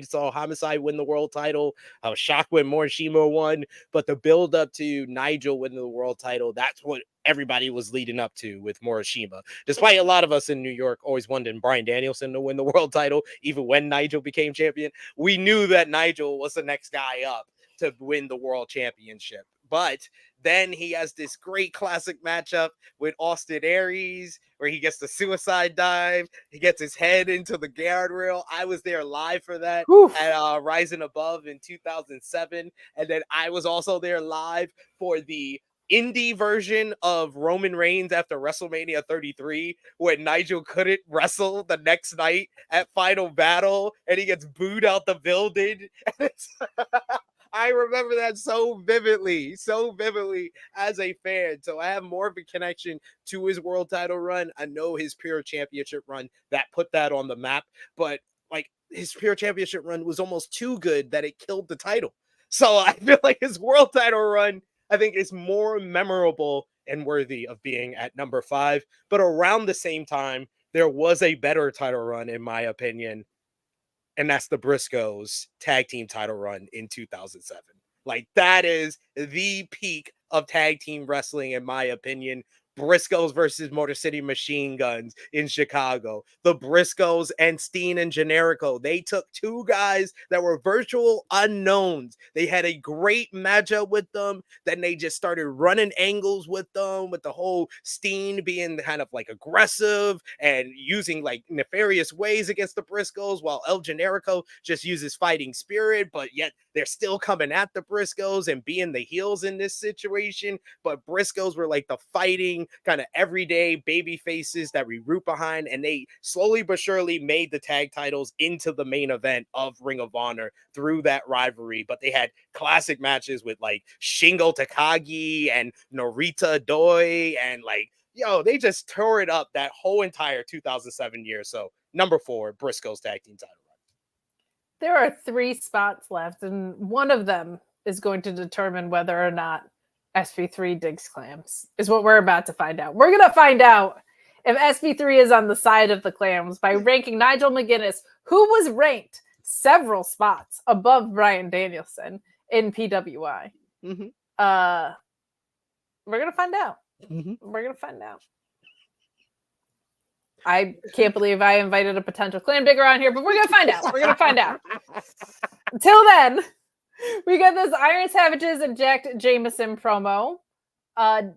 saw Homicide win the world title. I was shocked when Morishima won, but the build up to Nigel winning the world title, that's what everybody was leading up to with Morishima. Despite a lot of us in New York always wanting Bryan Danielson to win the world title, even when Nigel became champion, we knew that Nigel was the next guy up to win the world championship. But then he has this great classic matchup with Austin Aries where he gets the suicide dive. He gets his head into the guardrail. I was there live for that at Rising Above in 2007. And then I was also there live for the indie version of Roman Reigns after WrestleMania 33 when Nigel couldn't wrestle the next night at Final Battle and he gets booed out the building. I remember that so vividly as a fan. So I have more of a connection to his world title run. I know his pure championship run that put that on the map, but like his pure championship run was almost too good that it killed the title. So I feel like his world title run, I think, is more memorable and worthy of being at number 5. But around the same time, there was a better title run, in my opinion, and that's the Briscoes tag team title run in 2007. Like, that is the peak of tag team wrestling, in my opinion. Briscoes versus Motor City Machine Guns in Chicago. The Briscoes and Steen and Generico. They took two guys that were virtual unknowns. They had a great matchup with them. Then they just started running angles with them, with the whole Steen being kind of like aggressive and using like nefarious ways against the Briscoes, while El Generico just uses fighting spirit, but yet they're still coming at the Briscoes and being the heels in this situation. But Briscoes were like the fighting kind of everyday baby faces that we root behind, and they slowly but surely made the tag titles into the main event of Ring of Honor through that rivalry. But they had classic matches with like Shingo Takagi and Norita Doi, and like, yo, they just tore it up that whole entire 2007 year. So number 4, Briscoes tag team title run. There are 3 spots left, and one of them is going to determine whether or not SP3 digs clams, is what we're about to find out. We're going to find out if SP3 is on the side of the clams by ranking Nigel McGuinness, who was ranked several spots above Bryan Danielson in PWI. Mm-hmm. We're going to find out. Mm-hmm. We're going to find out. I can't believe I invited a potential clam digger on here, but we're going to find out. We're going to find out. Until then, we got this Iron Savages and Jack Jameson promo. I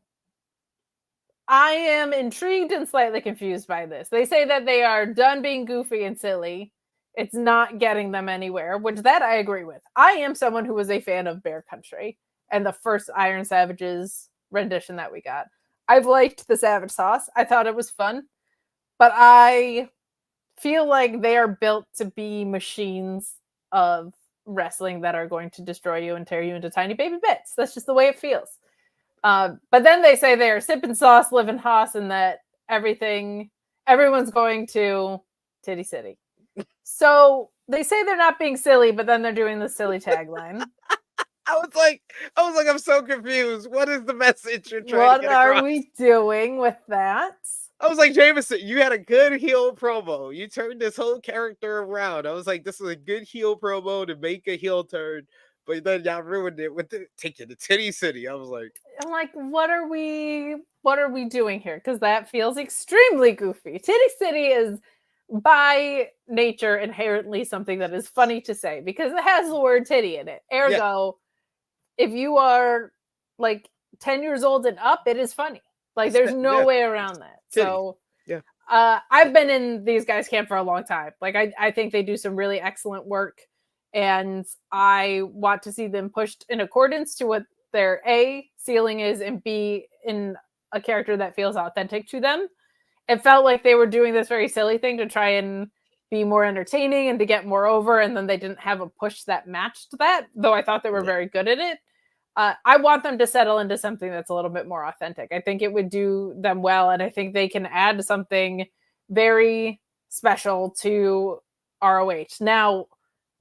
am intrigued and slightly confused by this. They say that they are done being goofy and silly. It's not getting them anywhere, which that I agree with. I am someone who was a fan of Bear Country and the first Iron Savages rendition that we got. I've liked the Savage Sauce. I thought it was fun. But I feel like they are built to be machines of wrestling that are going to destroy you and tear you into tiny baby bits. That's just the way it feels. But then they say they're sipping sauce, living hoss, and that everyone's going to Titty City. So they say they're not being silly, but then they're doing the silly tagline. I was like, I'm so confused. What is the message you're trying to get across? What are we doing with that? I was like, Jameson, you had a good heel promo. You turned this whole character around. I was like, this is a good heel promo to make a heel turn. But then y'all ruined it with taking the Titty City. I was like, I'm like, what are we doing here? Because that feels extremely goofy. Titty City is by nature inherently something that is funny to say because it has the word titty in it. Ergo, if you are like 10 years old and up, it is funny. Like, there's no way around that. Titty. So, yeah. I've been in these guys' camp for a long time. Like, I think they do some really excellent work, and I want to see them pushed in accordance to what their A, ceiling is, and B, in a character that feels authentic to them. It felt like they were doing this very silly thing to try and be more entertaining and to get more over, and then they didn't have a push that matched that, though I thought they were very good at it. I want them to settle into something that's a little bit more authentic. I think it would do them well, and I think they can add something very special to ROH. Now,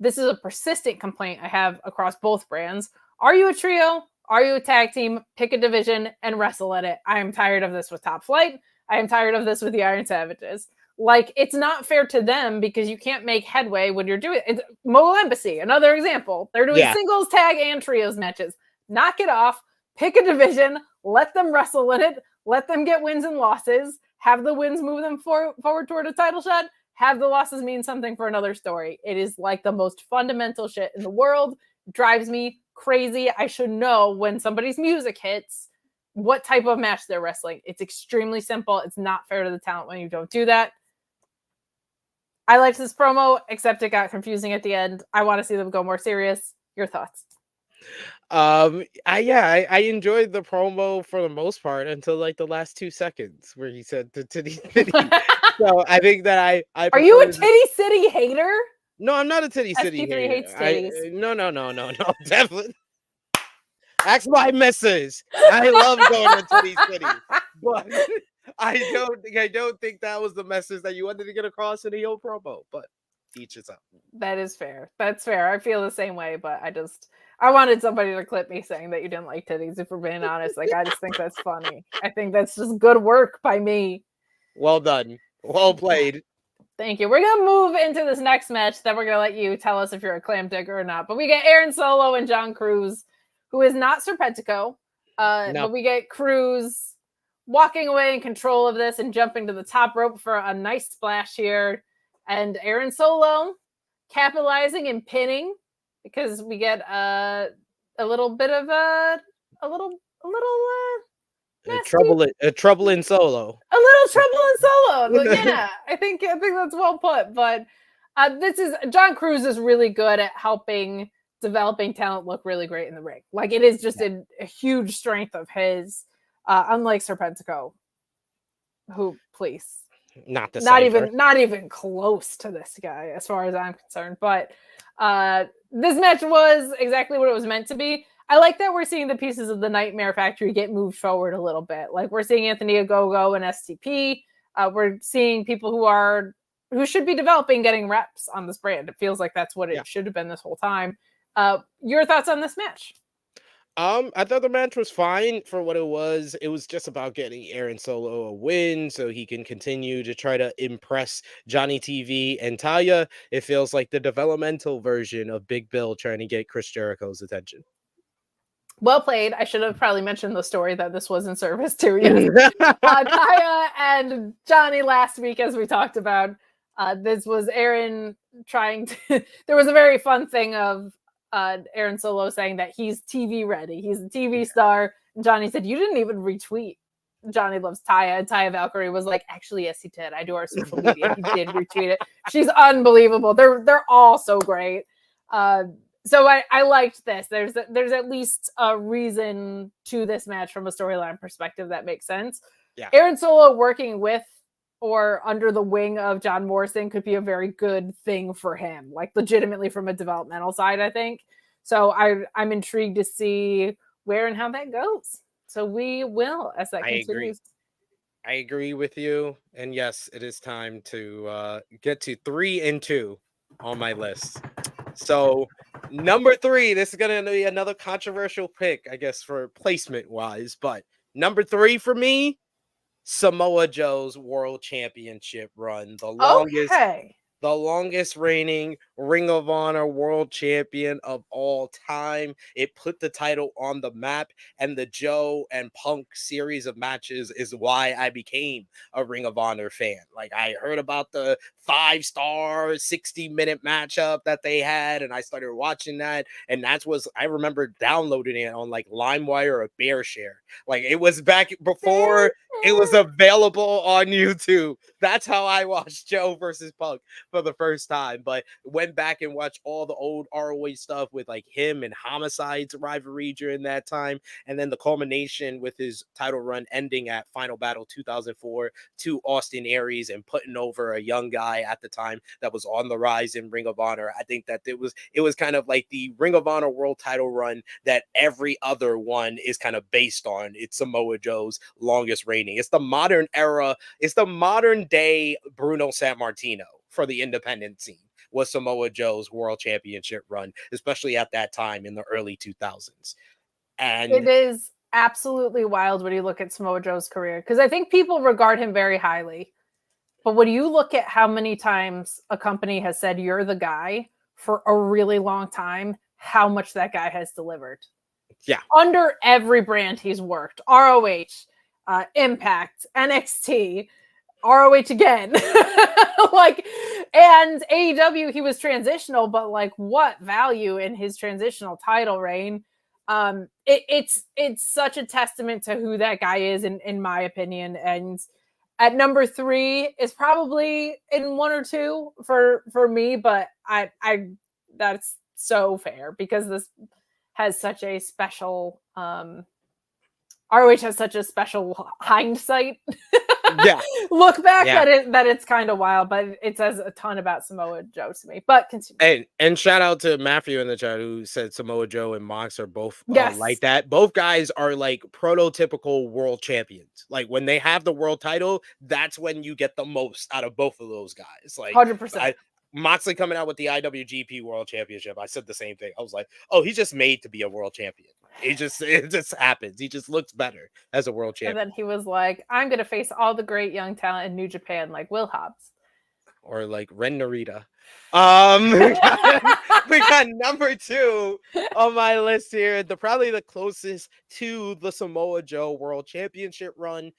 this is a persistent complaint I have across both brands. Are you a trio? Are you a tag team? Pick a division and wrestle at it. I am tired of this with Top Flight. I am tired of this with the Iron Savages. Like, it's not fair to them because you can't make headway when you're doing it. Mobile Embassy, another example. They're doing singles, tag, and trios matches. Knock it off, pick a division, let them wrestle in it, let them get wins and losses, have the wins move them forward toward a title shot, have the losses mean something for another story. It is like the most fundamental shit in the world. Drives me crazy. I should know when somebody's music hits what type of match they're wrestling. It's extremely simple. It's not fair to the talent when you don't do that. I liked this promo, except it got confusing at the end. I want to see them go more serious. Your thoughts? I enjoyed the promo for the most part until like the last 2 seconds where he said the Titty City. So I think that I are you a Titty City hater? No, I'm not a Titty City SP3 hater. hates titties. No, definitely. Ask my missus. I love going to Titty City, but I don't think that was the message that you wanted to get across in the old promo. But each his own. That is fair. That's fair. I feel the same way, but I wanted somebody to clip me saying that you didn't like titties, if we're being honest. Like, I just think that's funny. I think that's just good work by me. Well done. Well played. Thank you. We're going to move into this next match. Then we're going to let you tell us if you're a clam digger or not. But we get Aaron Solo and John Cruz, who is not Serpentico. No. But we get Cruz walking away in control of this and jumping to the top rope for a nice splash here. And Aaron Solo capitalizing and pinning, because we get a little bit of a little trouble in Solo. A little trouble in Solo. But yeah, I think that's well put. But John Cruz is really good at helping developing talent look really great in the ring. Like, it is just a huge strength of his. Unlike Serpentico, who, please, not even close to this guy as far as I'm concerned. But this match was exactly what it was meant to be. I like that we're seeing the pieces of the Nightmare Factory get moved forward a little bit. Like, we're seeing Anthony Ogogo and STP. We're seeing people who should be developing getting reps on this brand. It feels like that's what it should have been this whole time. Your thoughts on this match? I thought the match was fine for what it was. It was just about getting Aaron Solo a win so he can continue to try to impress Johnny TV and Taya. It feels like the developmental version of Big Bill trying to get Chris Jericho's attention. Well played. I should have probably mentioned the story that this was in service to. Yes. Taya and Johnny last week, as we talked about, this was Aaron trying to... There was a very fun thing of Aaron Solo saying that he's TV ready. He's a TV star. And Johnny said, you didn't even retweet Johnny Loves Taya. And Taya Valkyrie was like, actually, yes, he did. I do our social media. He did retweet it. She's unbelievable. They're all so great. So I liked this. There's at least a reason to this match from a storyline perspective that makes sense. Yeah. Aaron Solo working with or under the wing of John Morrison could be a very good thing for him, like legitimately from a developmental side, I think. So I'm intrigued to see where and how that goes. So we will, as that continues. I agree with you. And yes, it is time to get to 3 and 2 on my list. So number 3, this is going to be another controversial pick, I guess, for placement wise, but number 3 for me, Samoa Joe's World Championship run, the longest reigning Ring of Honor World Champion of all time. It put the title on the map, and the Joe and Punk series of matches is why I became a Ring of Honor fan. Like, I heard about the 5-star 60-minute matchup that they had, and I started watching that, and I remember downloading it on like LimeWire or BearShare. Like, it was back before it was available on YouTube. That's how I watched Joe versus Punk for the first time. But went back and watched all the old ROH stuff with like him and Homicide's rivalry during that time, and then the culmination with his title run ending at Final Battle 2004 to Austin Aries and putting over a young guy at the time that was on the rise in Ring of Honor. I think that it was kind of like the Ring of Honor world title run that every other one is kind of based on. It's Samoa Joe's longest reigning. It's the modern era. It's the modern day Bruno Sammartino for the independent scene, was Samoa Joe's World Championship run, especially at that time in the early 2000s. And it is absolutely wild when you look at Samoa Joe's career, because I think people regard him very highly. But when you look at how many times a company has said you're the guy for a really long time, how much that guy has delivered. Yeah. Under every brand he's worked, ROH, Impact, NXT, ROH again. And AEW, he was transitional, but like, what value in his transitional title reign? It's such a testament to who that guy is, in my opinion. And at number 3 is probably in 1 or 2 for me, but I that's so fair, because this has such a special ROH has such a special hindsight look back that it's kind of wild, but it says a ton about Samoa Joe to me. But continue. And shout out to Matthew in the chat who said Samoa Joe and Mox are both like that. Both guys are like prototypical world champions. Like, when they have the world title, that's when you get the most out of both of those guys. Like, 100%. Moxley coming out with the IWGP World Championship, I said the same thing. I was like, oh, he's just made to be a world champion. It just happens. He just looks better as a world And champion. then he was like, I'm going to face all the great young talent in New Japan, like Will Hobbs. Or like Ren Narita. We got number 2 on my list here. Probably the closest to the Samoa Joe World Championship run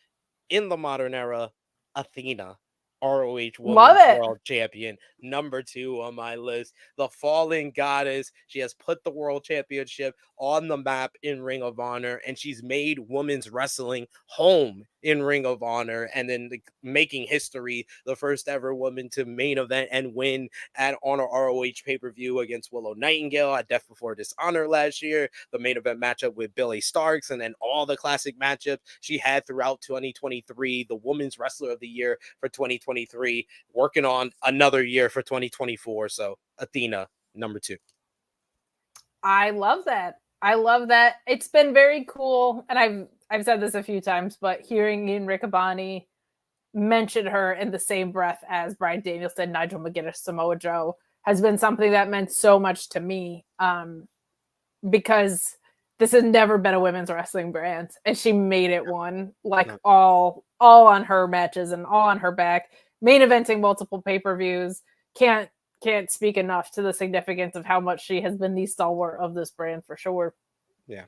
in the modern era, Athena, ROH Women's World Champion, number 2 on my list. The fallen goddess. She has put the World Championship on the map in Ring of Honor, and she's made women's wrestling home in Ring of Honor, and then making history, the first ever woman to main event and win at Honor ROH pay-per-view against Willow Nightingale at Death Before Dishonor last year, the main event matchup with Billy Starks, and then all the classic matchups she had throughout 2023, the Women's Wrestler of the Year for 2023, working on another year for 2024. So Athena, number 2. I love that. I love that. It's been very cool, and I've said this a few times, but hearing Ian Riccaboni mention her in the same breath as Bryan Danielson, Nigel McGuinness, Samoa Joe has been something that meant so much to me, because this has never been a women's wrestling brand, and she made it one, like all on her matches and all on her back, main eventing multiple pay-per-views. Can't speak enough to the significance of how much she has been the stalwart of this brand for sure. Yeah.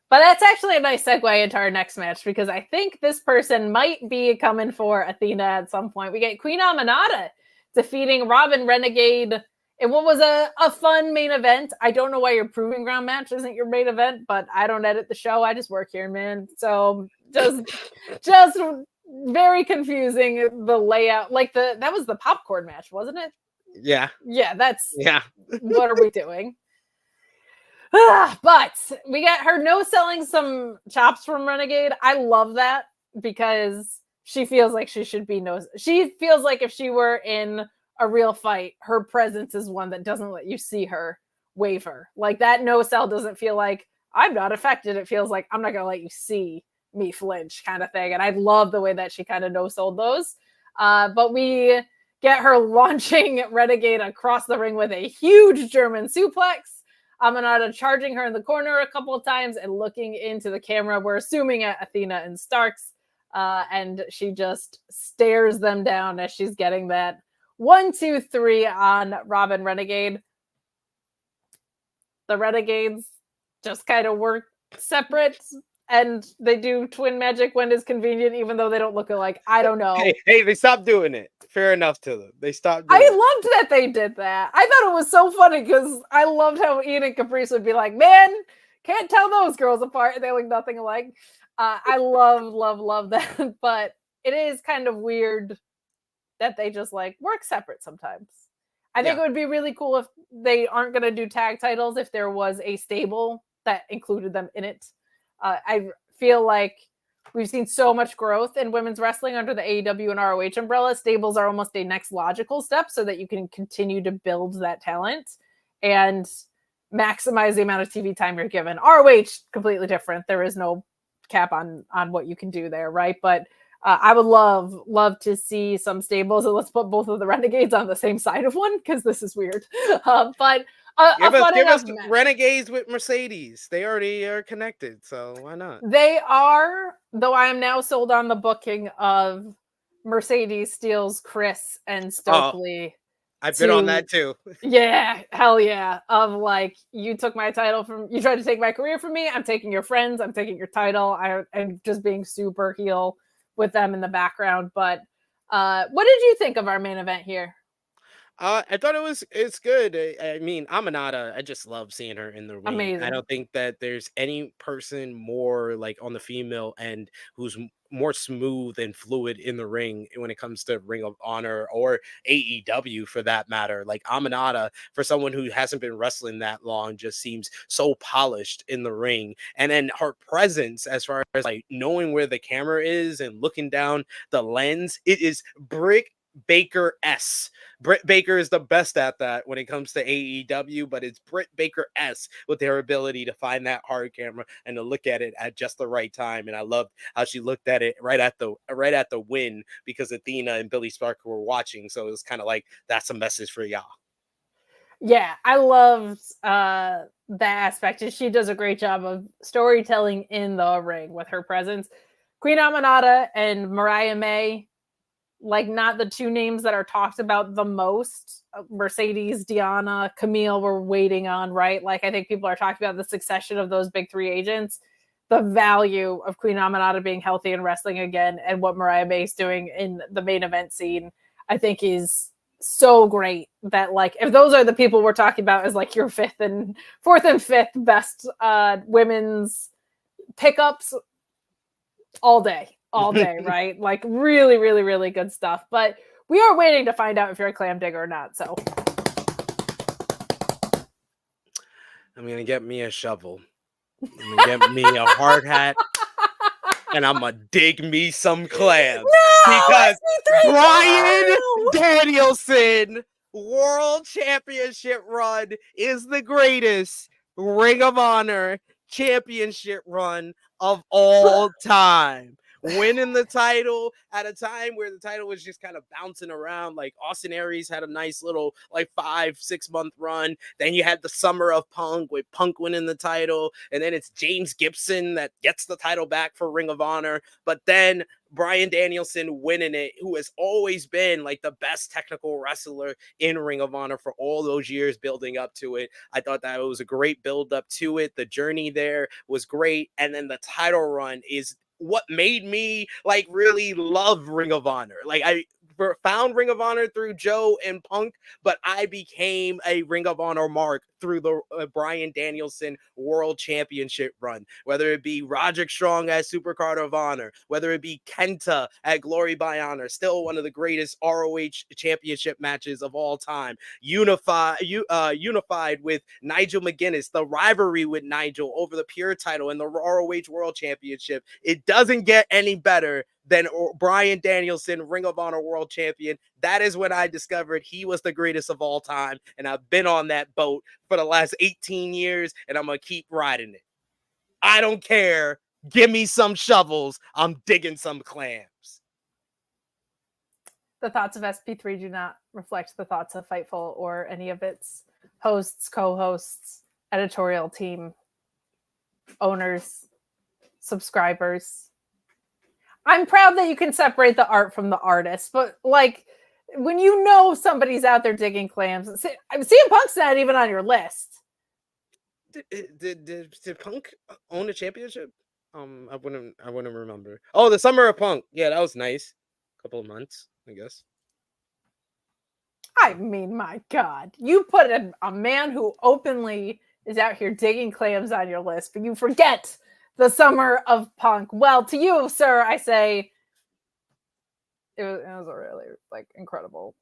But that's actually a nice segue into our next match, because I think this person might be coming for Athena at some point. We get Queen Aminata defeating Robyn Renegade in what was a fun main event. I don't know why your Proving Ground match isn't your main event, but I don't edit the show. I just work here, man. So just very confusing, the layout. Like that was the popcorn match, wasn't it? Yeah. Yeah. What are we doing? But we got her selling some chops from Renegade. I love that, because she feels like she should be she feels like if she were in a real fight, her presence is one that doesn't let you see her waver. Like that no-sell doesn't feel like I'm not affected. It feels like I'm not going to let you see me flinch kind of thing. And I love the way that she kind of no-sold those. But we get her launching Renegade across the ring with a huge German suplex. Aminata charging her in the corner a couple of times and looking into the camera. We're assuming at Athena and Starks. And she just stares them down as she's getting that 1, 2, 3 on Robyn Renegade. The Renegades just kind of work separate, and they do twin magic when it's convenient, even though they don't look alike. I don't know. Hey, they stopped doing it. Fair enough to them. They stopped doing I loved that they did that. I thought it was so funny, because I loved how Ian and Caprice would be like, man, can't tell those girls apart. They look nothing alike. I love that. But it is kind of weird that they just like work separate sometimes. I think it would be really cool if they aren't going to do tag titles, if there was a stable that included them in it. I feel like we've seen so much growth in women's wrestling under the AEW and ROH umbrella. Stables are almost a next logical step so that you can continue to build that talent and maximize the amount of TV time you're given. ROH, completely different. There is no cap on what you can do there, right? But I would love to see some stables, and let's put both of the Renegades on the same side of one, because this is weird. But give us Renegades with Mercedes. They already are connected, so why not? They are, though I am now sold on the booking of Mercedes steals Chris and Stokely. I've been on that too. Yeah, hell yeah. Of like, you took my title you tried to take my career from me. I'm taking your friends. I'm taking your title. I'm just being super heel with them in the background. But what did you think of our main event here? I thought it's good. I mean, Aminata, I just love seeing her in the ring. Amazing. I don't think that there's any person more like on the female end who's more smooth and fluid in the ring when it comes to Ring of Honor or AEW for that matter. Like Aminata, for someone who hasn't been wrestling that long, just seems so polished in the ring. And then her presence, as far as like knowing where the camera is and looking down the lens, it is brick Baker-esque. Britt Baker is the best at that when it comes to AEW, but it's Britt Baker-esque with their ability to find that hard camera and to look at it at just the right time. And I loved how she looked at it right at the win, because Athena and Billy Spark were watching. So it was kind of like, that's a message for y'all. Yeah, I loved that aspect. She does a great job of storytelling in the ring with her presence. Queen Aminata and Mariah May, like, not the two names that are talked about the most. Mercedes, Deanna, Camille, we're waiting on, right? Like, I think people are talking about the succession of those big three agents. The value of Queen Aminata being healthy and wrestling again, and what Mariah May is doing in the main event scene, I think is so great. That, like, if those are the people we're talking about as like your fourth and fifth best women's pickups, all day, right? Like, really, really, really good stuff. But we are waiting to find out if you're a clam digger or not. So I'm gonna get me a shovel. I'm gonna get me a hard hat, and I'm gonna dig me some clams. No, because Bryan Danielson World Championship run is the greatest Ring of Honor championship run of all time. Winning the title at a time where the title was just kind of bouncing around. Like, Austin Aries had a nice little like 5-6 month run. Then you had the summer of Punk with Punk winning the title. And then it's James Gibson that gets the title back for Ring of Honor. But then Bryan Danielson winning it, who has always been like the best technical wrestler in Ring of Honor for all those years building up to it. I thought that it was a great build up to it. The journey there was great. And then the title run is what made me like really love Ring of Honor. Like, I found Ring of Honor through Joe and Punk, but I became a Ring of Honor mark through the Bryan Danielson World Championship run, whether it be Roderick Strong at Supercard of Honor, whether it be Kenta at Glory by Honor, still one of the greatest ROH championship matches of all time, unified with Nigel McGuinness, the rivalry with Nigel over the Pure title and the ROH World Championship. It doesn't get any better than Bryan Danielson, Ring of Honor World Champion. That is when I discovered he was the greatest of all time, and I've been on that boat for the last 18 years, and I'm going to keep riding it. I don't care. Give me some shovels. I'm digging some clams. The thoughts of SP3 do not reflect the thoughts of Fightful or any of its hosts, co-hosts, editorial team, owners, subscribers. I'm proud that you can separate the art from the artist, but like, when you know somebody's out there digging clams, CM Punk's not even on your list. Did Punk own a championship? I wouldn't remember. Oh, the Summer of Punk. Yeah, that was nice. Couple of months, I guess. I mean, my God, you put a man who openly is out here digging clams on your list, but you forget the Summer of Punk. Well, to you, sir, I say it was a really like incredible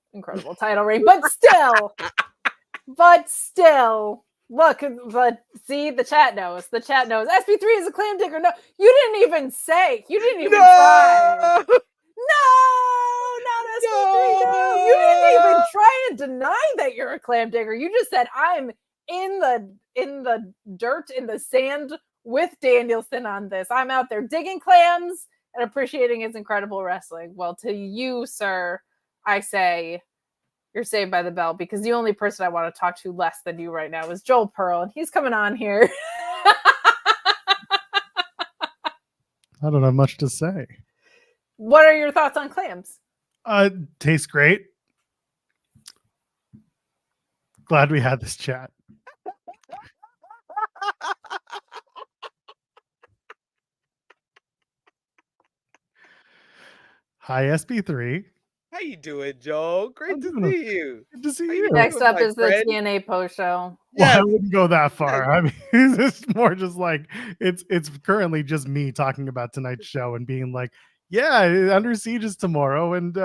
title reign. But still, look, but see, the chat knows. The chat knows. SP3 is a clam digger. No, you didn't even say. You didn't even try. No, not SP3. No. You didn't even try to deny that you're a clam digger. You just said, I'm in the dirt, in the sand with Danielson on this. I'm out there digging clams and appreciating his incredible wrestling. Well, to you, sir, I say you're saved by the bell, because the only person I want to talk to less than you right now is Joel Pearl, and he's coming on here. I don't have much to say. What are your thoughts on clams? Tastes great. Glad we had this chat. Hi, SB3. How you doing, Joe? Great to see you. Good to see you. Next up is the friend? TNA post show. Well, I wouldn't go that far. I mean, it's more just like it's currently just me talking about tonight's show and being like, yeah, Under Siege is tomorrow, and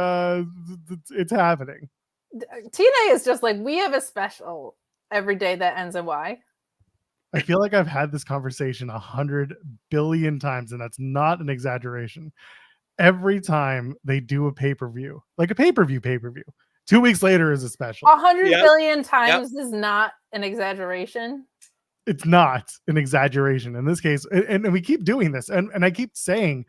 it's happening. TNA is just like, we have a special every day that ends in Y. I feel like I've had this conversation 100 billion times, and that's not an exaggeration. every time they do a pay-per-view, like a pay-per-view, 2 weeks later is a special. 100 Yep. billion times is not an exaggeration. It's not an exaggeration in this case. And we keep doing this. And I keep saying,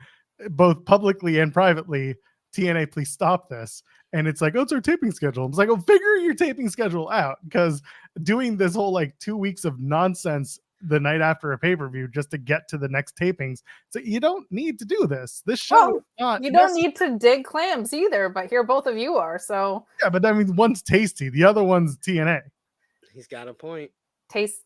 both publicly and privately, TNA, please stop this. And it's like, oh, it's our taping schedule. It's like, oh, figure your taping schedule out, because doing this whole like 2 weeks of nonsense the night after a pay-per-view just to get to the next tapings. So you don't need to do this. This show Well, is not you don't necessary. need to dig clams either, but here both of you are. So Yeah, but that means one's tasty, the other one's TNA. He's got a point. taste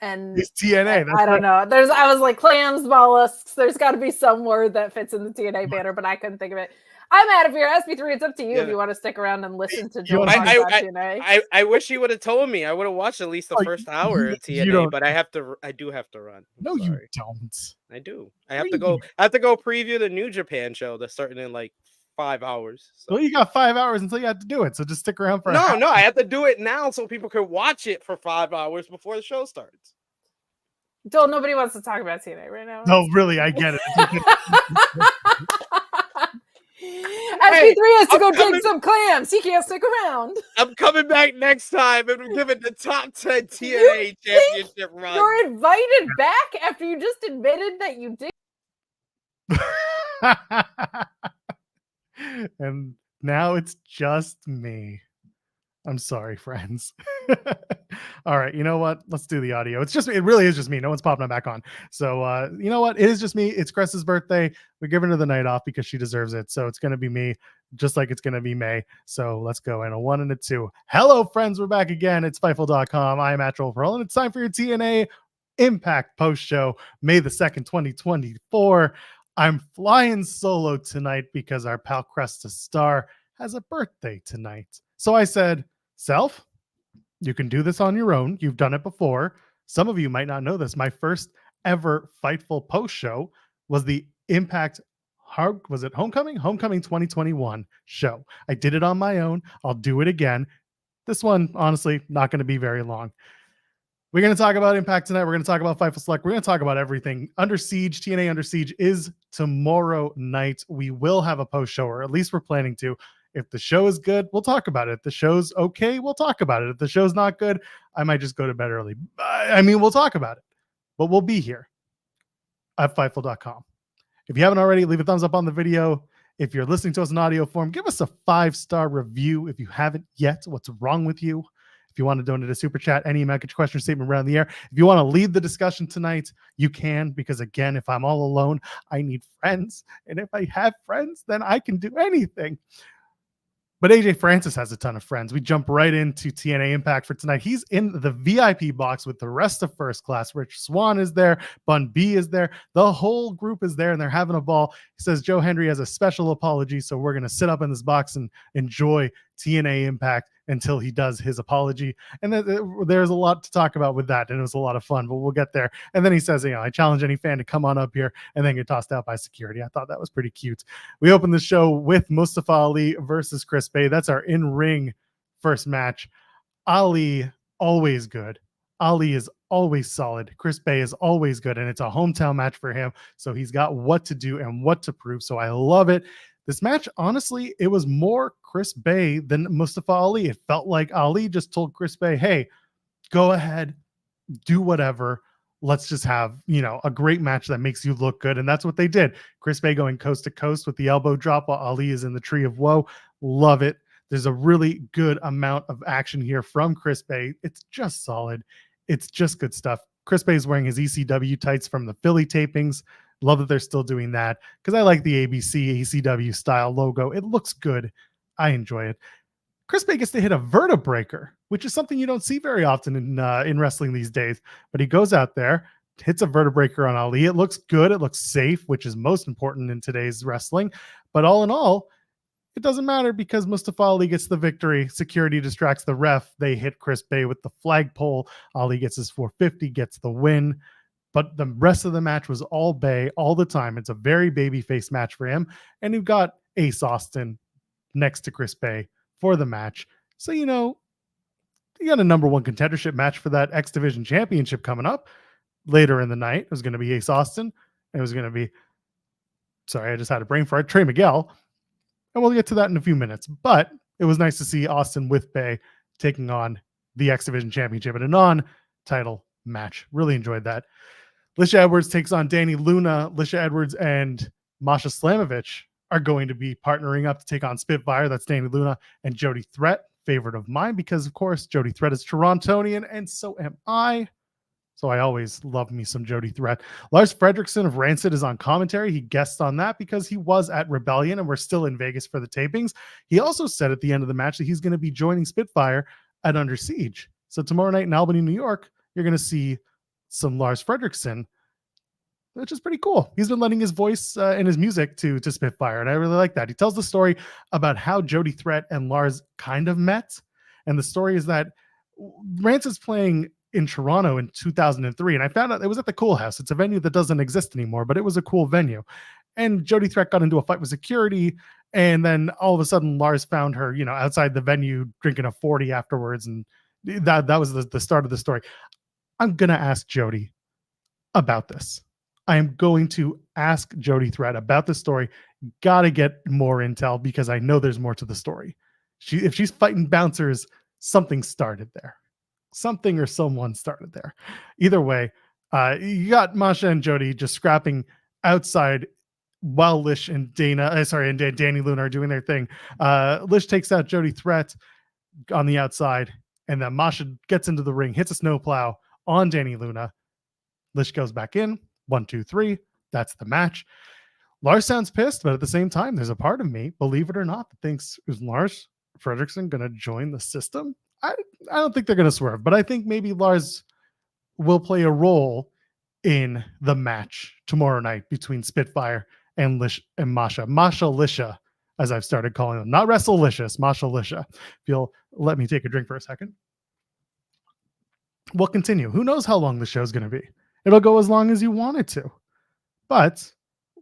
and It's TNA. That's I don't right. know. I was like clams, mollusks. There's got to be some word that fits in the TNA banner, but I couldn't think of it. I'm out of here. SB3, it's up to you if you want to stick around and listen to Joel talk about TNA. I wish he would have told me. I would have watched at least the first hour of TNA, but I do have to run. No, you don't. I do. I have to go preview the New Japan show that's starting in like 5 hours. So. Well, you got 5 hours until you have to do it, so just stick around for No, I have to do it now so people can watch it for 5 hours before the show starts. Joel, nobody wants to talk about TNA right now. No, really, I get it. SB3 has to go dig some clams. He can't stick around. I'm coming back next time and we're giving the top 10 TNA championship run. You're invited back after you just admitted that you did. And now it's just me. I'm sorry, friends. All right, you know what? Let's do the audio. It really is just me. No one's popping it back on. So you know what? It is just me. It's Cress's birthday. We're giving her the night off because she deserves it. So it's gonna be me, just like it's gonna be May. So let's go in a 1 and a 2. Hello, friends. We're back again. It's Fightful.com. I am at Troll Pearl, and it's time for your TNA Impact post show, May the 2nd, 2024. I'm flying solo tonight because our pal Cresta Star has a birthday tonight. So I said, Self, you can do this on your own. You've done it before. Some of you might not know this. My first ever Fightful post show was the Impact, was it Homecoming? Homecoming 2021 show. I did it on my own. I'll do it again. This one, honestly, not going to be very long. We're going to talk about Impact tonight. We're going to talk about Fightful Select. We're going to talk about everything. Under Siege, TNA Under Siege is tomorrow night. We will have a post show, or at least we're planning to. If the show is good, we'll talk about it. If the show's okay, we'll talk about it. If the show's not good, I might just go to bed early. I mean, we'll talk about it. But we'll be here at Fightful.com. If you haven't already, leave a thumbs up on the video. If you're listening to us in audio form, give us a 5-star review. If you haven't yet, what's wrong with you? If you want to donate a super chat, any email, get your question or statement around the air. If you want to lead the discussion tonight, you can, because again, if I'm all alone, I need friends. And if I have friends, then I can do anything. But AJ Francis has a ton of friends. We jump right into TNA Impact for tonight. He's in the VIP box with the rest of First Class. Rich Swann is there. Bun B is there. The whole group is there, and they're having a ball. He says Joe Hendry has a special apology, so we're going to sit up in this box and enjoy TNA Impact until he does his apology. And there's a lot to talk about with that, and it was a lot of fun, but we'll get there. And then he says, I challenge any fan to come on up here, and then get tossed out by security. I thought that was pretty cute. We open the show with Mustafa Ali versus Chris Bay. That's our in-ring first match. Ali, always good. Ali is always solid. Chris Bay is always good, and it's a hometown match for him, so he's got what to do and what to prove, so I love it. This match, honestly, it was more Chris Bay than Mustafa Ali. It felt like Ali just told Chris Bay, hey, go ahead, do whatever. Let's just have, a great match that makes you look good. And that's what they did. Chris Bay going coast to coast with the elbow drop while Ali is in the tree of woe. Love it. There's a really good amount of action here from Chris Bay. It's just solid. It's just good stuff. Chris Bay is wearing his ECW tights from the Philly tapings. Love that they're still doing that because I like the ABC ECW style logo. It looks good. I enjoy it. Chris Bay gets to hit a vertebreaker, which is something you don't see very often in wrestling these days. But he goes out there, hits a vertebreaker on Ali. It looks good. It looks safe, which is most important in today's wrestling. But all in all, it doesn't matter because Mustafa Ali gets the victory. Security distracts the ref. They hit Chris Bay with the flagpole. Ali gets his 450, gets the win. But the rest of the match was all Bay all the time. It's a very babyface match for him. And you've got Ace Austin next to Chris Bay for the match. So, you got a number 1 contendership match for that X Division Championship coming up later in the night. It was going to be Ace Austin. It was going to be sorry, I just had a brain fart. Trey Miguel. And we'll get to that in a few minutes. But it was nice to see Austin with Bay taking on the X Division Championship in a non-title match. Really enjoyed that. Alisha Edwards takes on Dani Luna. Alisha Edwards and Masha Slamovich are going to be partnering up to take on Spitfire. That's Dani Luna and Jody Threat, favorite of mine, because of course Jody Threat is Torontonian, and so am I. So I always love me some Jody Threat. Lars Fredrickson of Rancid is on commentary. He guessed on that because he was at Rebellion and we're still in Vegas for the tapings. He also said at the end of the match that he's going to be joining Spitfire at Under Siege. So tomorrow night in Albany, New York, you're going to see some Lars Fredrickson, which is pretty cool. He's been lending his voice and his music to Spitfire, and I really like that. He tells the story about how Jody Threat and Lars kind of met. And the story is that Rancid's playing in Toronto in 2003, and I found out it was at the Cool House. It's a venue that doesn't exist anymore, but it was a cool venue. And Jody Threat got into a fight with security, and then all of a sudden Lars found her, outside the venue drinking a 40 afterwards, and that was the start of the story. I'm gonna ask Jody about this. I am going to ask Jody Threat about this story. Gotta get more intel because I know there's more to the story. If she's fighting bouncers, something started there. Something or someone started there. Either way, you got Masha and Jody just scrapping outside while Lish and Dani Luna are doing their thing. Lish takes out Jody Threat on the outside, and then Masha gets into the ring, hits a snowplow on Dani Luna. Lish goes back in. 1, 2, 3. That's the match. Lars sounds pissed, but at the same time, there's a part of me, believe it or not, that thinks, is Lars Fredrickson going to join the system? I don't think they're going to swerve, but I think maybe Lars will play a role in the match tomorrow night between Spitfire and Lish and Masha. Masha Lisha, as I've started calling them. Not Wrestle-licious, Masha Lisha. If you'll let me take a drink for a second. We'll continue. Who knows how long the show's going to be? It'll go as long as you want it to. But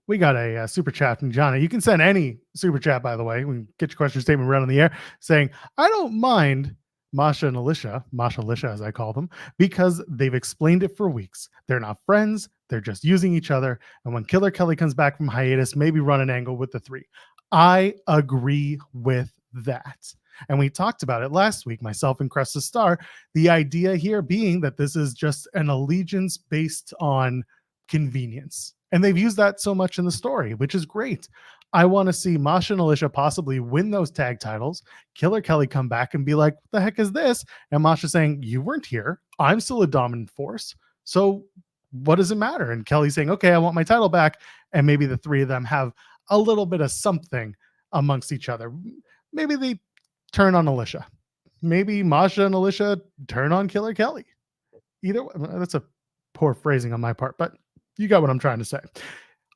we got a super chat from Johnny. You can send any super chat, by the way. We can get your question statement right on the air saying, I don't mind Masha and Alisha, Masha Alisha as I call them, because they've explained it for weeks. They're not friends. They're just using each other. And when Killer Kelly comes back from hiatus, maybe run an angle with the three. I agree with that. And we talked about it last week, myself and Cresta Star, the idea here being that this is just an allegiance based on convenience. And they've used that so much in the story, which is great. I want to see Masha and Alisha possibly win those tag titles, Killer Kelly come back and be like, what the heck is this? And Masha saying, you weren't here. I'm still a dominant force. So what does it matter? And Kelly saying, okay, I want my title back. And maybe the three of them have a little bit of something amongst each other. Maybe they turn on Alisha. Maybe Masha and Alisha turn on Killer Kelly. Either way, that's a poor phrasing on my part, but you got what I'm trying to say.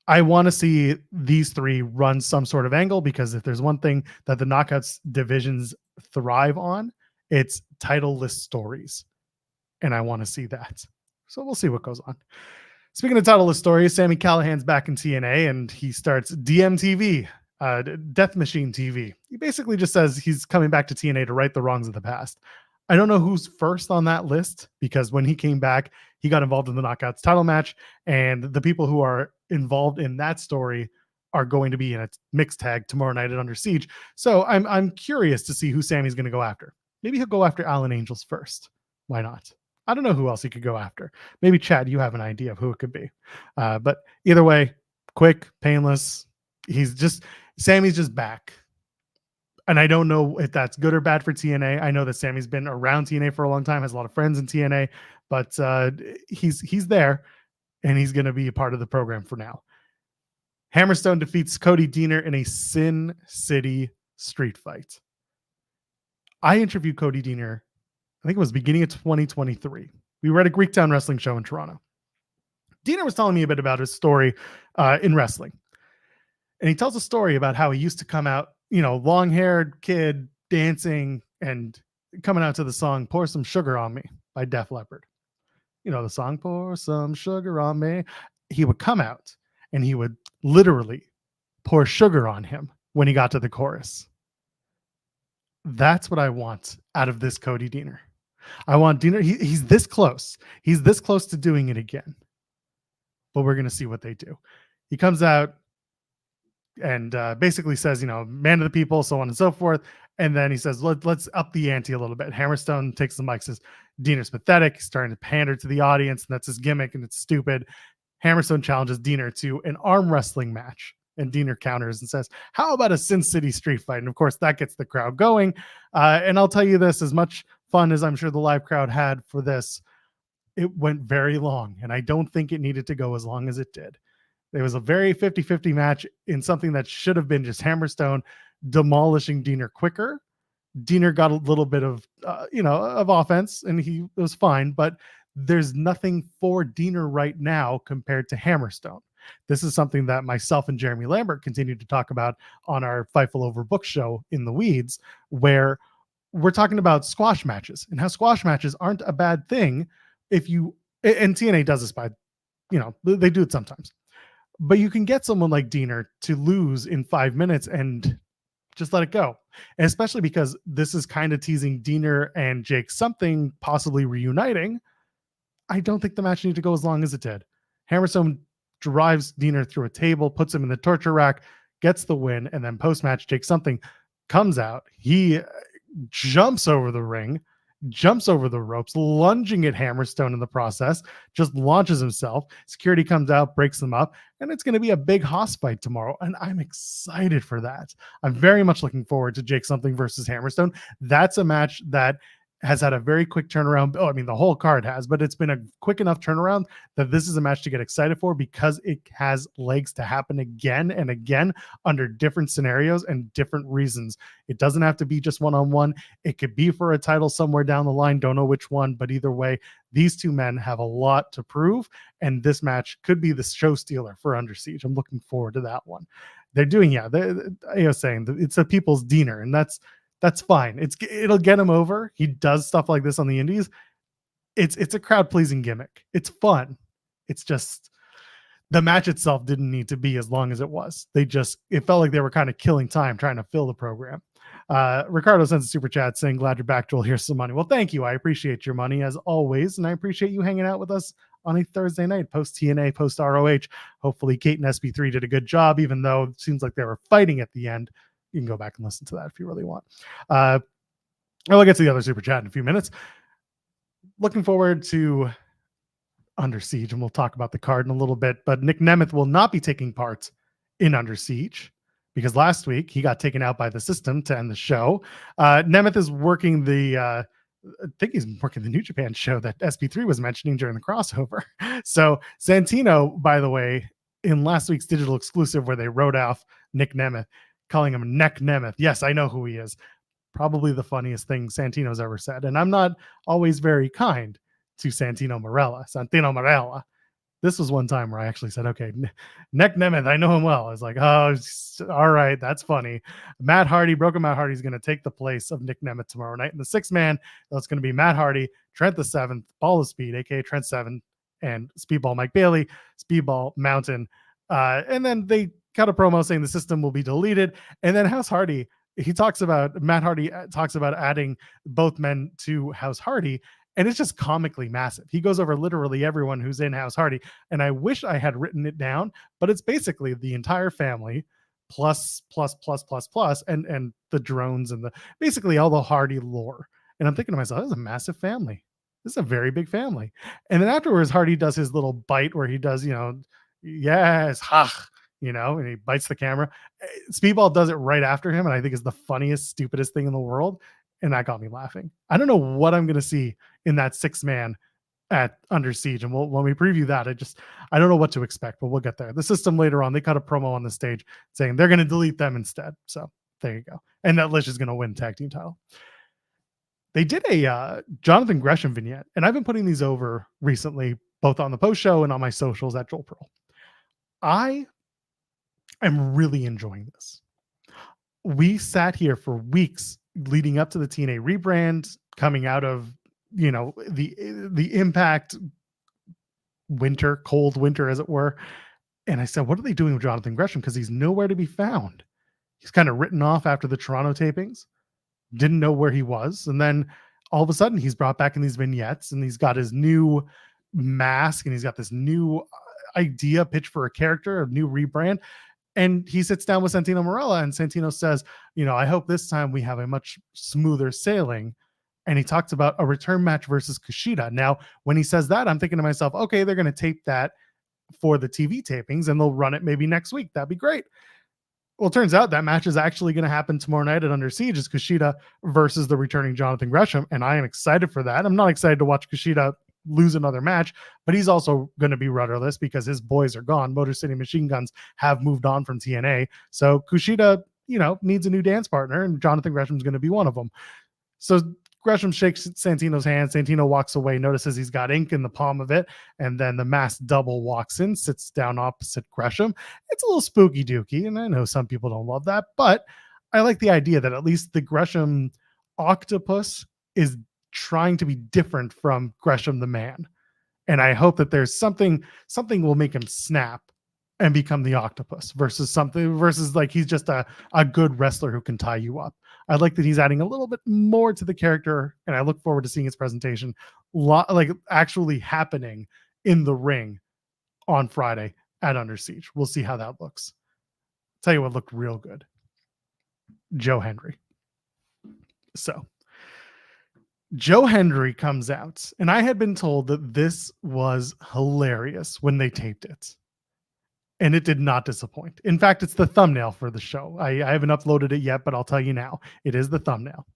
I want to see these three run some sort of angle, because if there's one thing that the Knockouts divisions thrive on, it's title-less stories. And I want to see that. So we'll see what goes on. Speaking of title-less stories, Sami Callihan's back in TNA and he starts DMTV, Death Machine TV. He basically just says he's coming back to TNA to right the wrongs of the past. I don't know who's first on that list, because when he came back, he got involved in the Knockouts title match, and the people who are involved in that story are going to be in a mixed tag tomorrow night at Under Siege. So I'm curious to see who Sammy's going to go after. Maybe he'll go after Alan Angels first. Why not? I don't know who else he could go after. Maybe Chad, you have an idea of who it could be. But either way, quick, painless. Sammy's just back. And I don't know if that's good or bad for TNA. I know that Sammy's been around TNA for a long time, has a lot of friends in TNA, but he's there, and he's going to be a part of the program for now. Hammerstone defeats Cody Deaner in a Sin City street fight. I interviewed Cody Deaner, I think it was beginning of 2023. We were at a Greektown wrestling show in Toronto. Deaner was telling me a bit about his story in wrestling. And he tells a story about how he used to come out, long-haired kid dancing and coming out to the song Pour Some Sugar on Me by Def Leppard. The song Pour Some Sugar on Me. He would come out and he would literally pour sugar on him when he got to the chorus. That's what I want out of this Cody Deaner. I want Deaner. He's this close. He's this close to doing it again. But we're going to see what they do. He comes out. and basically says, man of the people, so on and so forth. And then he says, let's up the ante a little bit. Hammerstone takes the mic, says, Diener's pathetic. He's starting to pander to the audience, and that's his gimmick, and it's stupid. Hammerstone challenges Diener to an arm wrestling match. And Diener counters and says, how about a Sin City street fight? And of course, that gets the crowd going. And I'll tell you this, as much fun as I'm sure the live crowd had for this, it went very long. And I don't think it needed to go as long as it did. It was a very 50-50 match in something that should have been just Hammerstone demolishing Diener quicker. Diener got a little bit of, of offense, and he was fine, but there's nothing for Diener right now compared to Hammerstone. This is something that myself and Jeremy Lambert continued to talk about on our Fightful Overbooked show In the Weeds, where we're talking about squash matches and how squash matches aren't a bad thing if you, and TNA does this by, they do it sometimes, but you can get someone like Diener to lose in 5 minutes and just let it go. And especially because this is kind of teasing Diener and Jake something possibly reuniting. I don't think the match needed to go as long as it did. Hammerstone drives Diener through a table, puts him in the torture rack, gets the win, and then post-match, Jake something comes out. He jumps over the ring, jumps over the ropes, lunging at Hammerstone in the process, just launches himself. Security comes out, breaks them up, and it's going to be a big hoss fight tomorrow, and I'm excited for that. I'm very much looking forward to Jake something versus Hammerstone. That's a match that has had a very quick turnaround. Oh, I mean, the whole card has, but it's been a quick enough turnaround that this is a match to get excited for because it has legs to happen again and again under different scenarios and different reasons. It doesn't have to be just one-on-one. It could be for a title somewhere down the line. Don't know which one, but either way, these two men have a lot to prove, and this match could be the show stealer for Under Siege. I'm looking forward to that one. They're doing, I was saying it's a people's Diener, and that's fine. It'll get him over. He does stuff like this on the indies. It's a crowd pleasing gimmick. It's fun. It's just the match itself didn't need to be as long as it was. It felt like they were kind of killing time trying to fill the program. Ricardo sends a super chat saying, glad you're back, Joel. Here's some money. Well, thank you. I appreciate your money as always. And I appreciate you hanging out with us on a Thursday night, post TNA, post ROH. Hopefully Kate and SB3 did a good job, even though it seems like they were fighting at the end. You can go back and listen to that if you really want. We'll get to the other super chat in a few minutes. Looking forward to Under Siege, and we'll talk about the card in a little bit. But Nick Nemeth will not be taking part in Under Siege because last week he got taken out by the system to end the show. Nemeth is working I think he's working the New Japan show that SB3 was mentioning during the crossover. So Santino, by the way, in last week's digital exclusive where they wrote off Nick Nemeth, calling him Neck Nemeth. Yes, I know who he is. Probably the funniest thing Santino's ever said. And I'm not always very kind to Santino Marella. This was one time where I actually said, okay, Neck Nemeth, I know him well. I was like, oh, all right, that's funny. Broken Matt Hardy's going to take the place of Nick Nemeth tomorrow night. In the sixth man, that's going to be Matt Hardy, Trent the Seventh, Ball of Speed, aka Trent Seven, and Speedball Mike Bailey, Speedball Mountain. And then they cut a promo saying the system will be deleted. And then Matt Hardy talks about adding both men to House Hardy. And it's just comically massive. He goes over literally everyone who's in House Hardy. And I wish I had written it down, but it's basically the entire family plus, and the drones and basically all the Hardy lore. And I'm thinking to myself, this is a massive family. This is a very big family. And then afterwards, Hardy does his little bite where he does, yes, ha, and he bites the camera. Speedball does it right after him, and I think it's the funniest, stupidest thing in the world. And that got me laughing. I don't know what I'm going to see in that 6-man at Under Siege. And when we preview that, I don't know what to expect, but we'll get there. The system later on, they cut a promo on the stage saying they're going to delete them instead. So there you go. And that Alisha is going to win tag team title. They did a Jonathan Gresham vignette, and I've been putting these over recently, both on the post show and on my socials at Joel Pearl. I am really enjoying this. We sat here for weeks leading up to the TNA rebrand, coming out of the Impact cold winter, as it were. And I said, what are they doing with Jonathan Gresham? Because he's nowhere to be found. He's kind of written off after the Toronto tapings. Didn't know where he was. And then all of a sudden he's brought back in these vignettes, and he's got his new mask, and he's got this new idea pitch for a character, a new rebrand. And he sits down with Santino Marella, and Santino says, I hope this time we have a much smoother sailing. And he talks about a return match versus Kushida. Now, when he says that, I'm thinking to myself, okay, they're going to tape that for the TV tapings and they'll run it maybe next week. That'd be great. Well, it turns out that match is actually going to happen tomorrow night at Under Siege. It's Kushida versus the returning Jonathan Gresham, and I am excited for that. I'm not excited to watch Kushida lose another match, but he's also going to be rudderless because his boys are gone. Motor City Machine Guns have moved on from TNA. So Kushida, needs a new dance partner, and Jonathan Gresham's going to be one of them. So Gresham shakes Santino's hand. Santino walks away, notices he's got ink in the palm of it, and then the masked double walks in, sits down opposite Gresham. It's a little spooky dooky, and I know some people don't love that, but I like the idea that at least the Gresham octopus is trying to be different from Gresham the man. And I hope that there's something will make him snap and become the octopus versus like he's just a good wrestler who can tie you up. I like that he's adding a little bit more to the character, and I look forward to seeing his presentation like actually happening in the ring on Friday at Under Siege. We'll see how that looks. Tell you what looked real good. Joe Hendry. So Joe Hendry comes out, and I had been told that this was hilarious when they taped it. And it did not disappoint. In fact, it's the thumbnail for the show. I haven't uploaded it yet, but I'll tell you now. It is the thumbnail.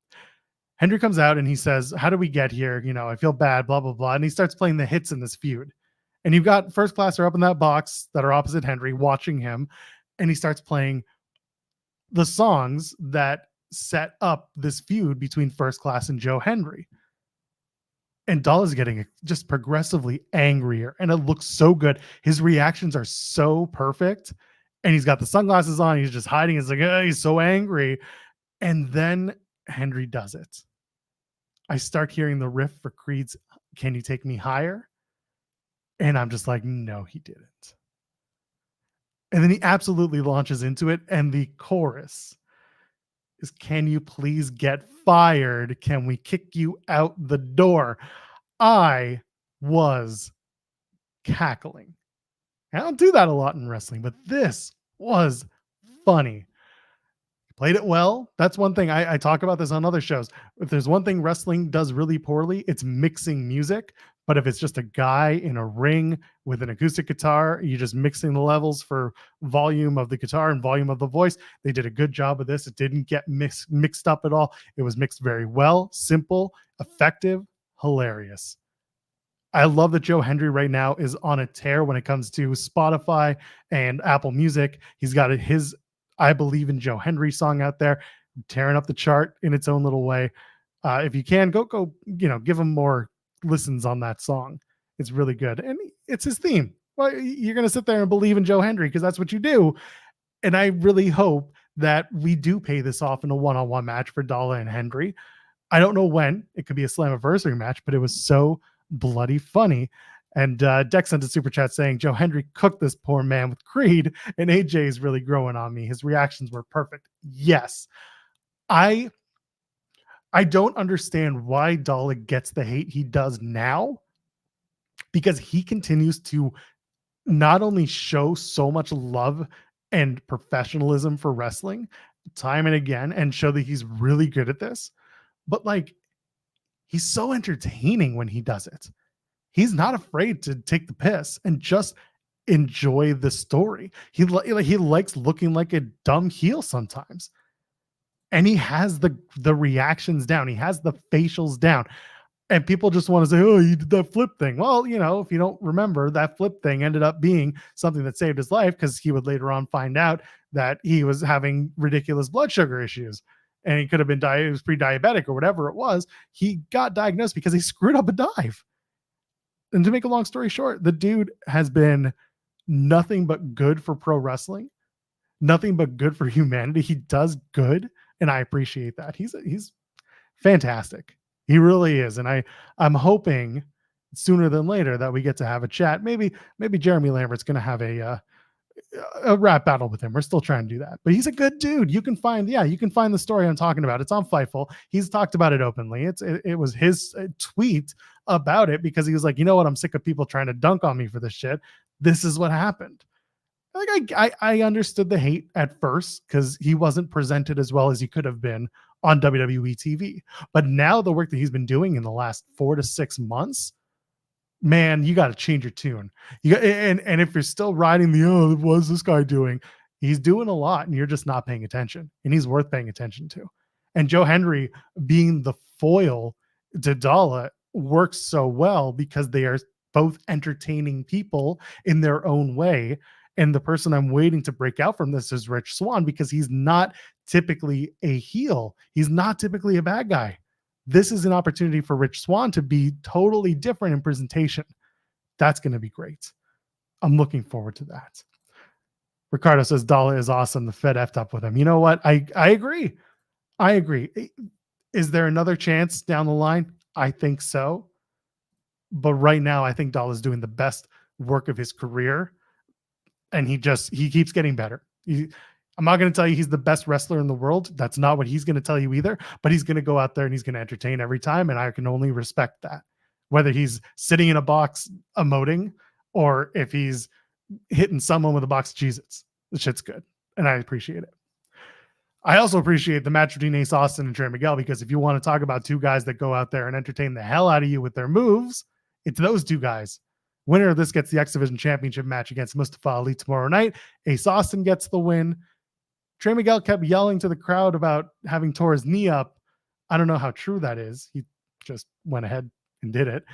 Hendry comes out and he says, how do we get here? I feel bad, blah, blah, blah. And he starts playing the hits in this feud. And you've got First Classer up in that box that are opposite Hendry watching him. And he starts playing the songs that set up this feud between First Class and Joe Hendry. And Dahl is getting just progressively angrier, and it looks so good. His reactions are so perfect, and he's got the sunglasses on. He's just hiding. It's like, he's so angry. And then Hendry does it. I start hearing the riff for Creed's Can You Take Me Higher? And I'm just like, no, he didn't. And then he absolutely launches into it, and the chorus is, can you please get fired? Can we kick you out the door? I was cackling. I don't do that a lot in wrestling, but this was funny. Played it well. That's one thing I talk about this on other shows. If there's one thing wrestling does really poorly, it's mixing music. But if it's just a guy in a ring with an acoustic guitar, you're just mixing the levels for volume of the guitar and volume of the voice. They did a good job of this. It didn't get mixed up at all. It was mixed very well, simple, effective, hilarious. I love that Joe Hendry right now is on a tear when it comes to Spotify and Apple Music. He's got his I Believe in Joe Hendry song out there, tearing up the chart in its own little way. If you can, go, give him more listens on that song. It's really good. And it's his theme. Well, you're going to sit there and believe in Joe Hendry because that's what you do. And I really hope that we do pay this off in a one-on-one match for Dalla and Hendry. I don't know when. It could be a Slammiversary match, but it was so bloody funny. And Dex sent a super chat saying, Joe Hendry cooked this poor man with Creed, and AJ is really growing on me. His reactions were perfect. Yes. I don't understand why Dalla gets the hate he does now, because he continues to not only show so much love and professionalism for wrestling time and again and show that he's really good at this, but like he's so entertaining when he does it. He's not afraid to take the piss and just enjoy the story. He likes looking like a dumb heel sometimes. And he has the reactions down. He has the facials down. And people just want to say, oh, you did that flip thing. Well, if you don't remember, that flip thing ended up being something that saved his life, because he would later on find out that he was having ridiculous blood sugar issues. And he could have been he was pre-diabetic or whatever it was. He got diagnosed because he screwed up a dive. And to make a long story short, the dude has been nothing but good for pro wrestling, nothing but good for humanity. He does good. And I appreciate that. He's fantastic. He really is. And I'm hoping sooner than later that we get to have a chat. Maybe Jeremy Lambert's going to have a rap battle with him. We're still trying to do that, but he's a good dude. You can find the story I'm talking about. It's on Fightful. He's talked about it openly. It was his tweet about it, because he was like, you know what? I'm sick of people trying to dunk on me for this shit. This is what happened. Like I understood the hate at first because he wasn't presented as well as he could have been on WWE TV. But now the work that he's been doing in the last 4 to 6 months, man, you got to change your tune. And if you're still riding the what's this guy doing? He's doing a lot, and you're just not paying attention. And he's worth paying attention to. And Joe Hendry being the foil to Dala works so well because they are both entertaining people in their own way. And the person I'm waiting to break out from this is Rich Swann, because he's not typically a heel. He's not typically a bad guy. This is an opportunity for Rich Swann to be totally different in presentation. That's going to be great. I'm looking forward to that. Ricardo says Dala is awesome. The Fed effed up with him. You know what? I agree. I agree. Is there another chance down the line? I think so. But right now, I think Dala is doing the best work of his career. And he keeps getting better. I'm not going to tell you he's the best wrestler in the world. That's not what he's going to tell you either. But he's going to go out there and he's going to entertain every time. And I can only respect that. Whether he's sitting in a box emoting or if he's hitting someone with a box of Cheez-Its. The shit's good. And I appreciate it. I also appreciate the match between Ace Austin and Trey Miguel, because if you want to talk about two guys that go out there and entertain the hell out of you with their moves, it's those two guys. Winner of this gets the X Division Championship match against Mustafa Ali tomorrow night. Ace Austin gets the win. Trey Miguel kept yelling to the crowd about having tore his knee up. I don't know how true that is. He just went ahead and did it.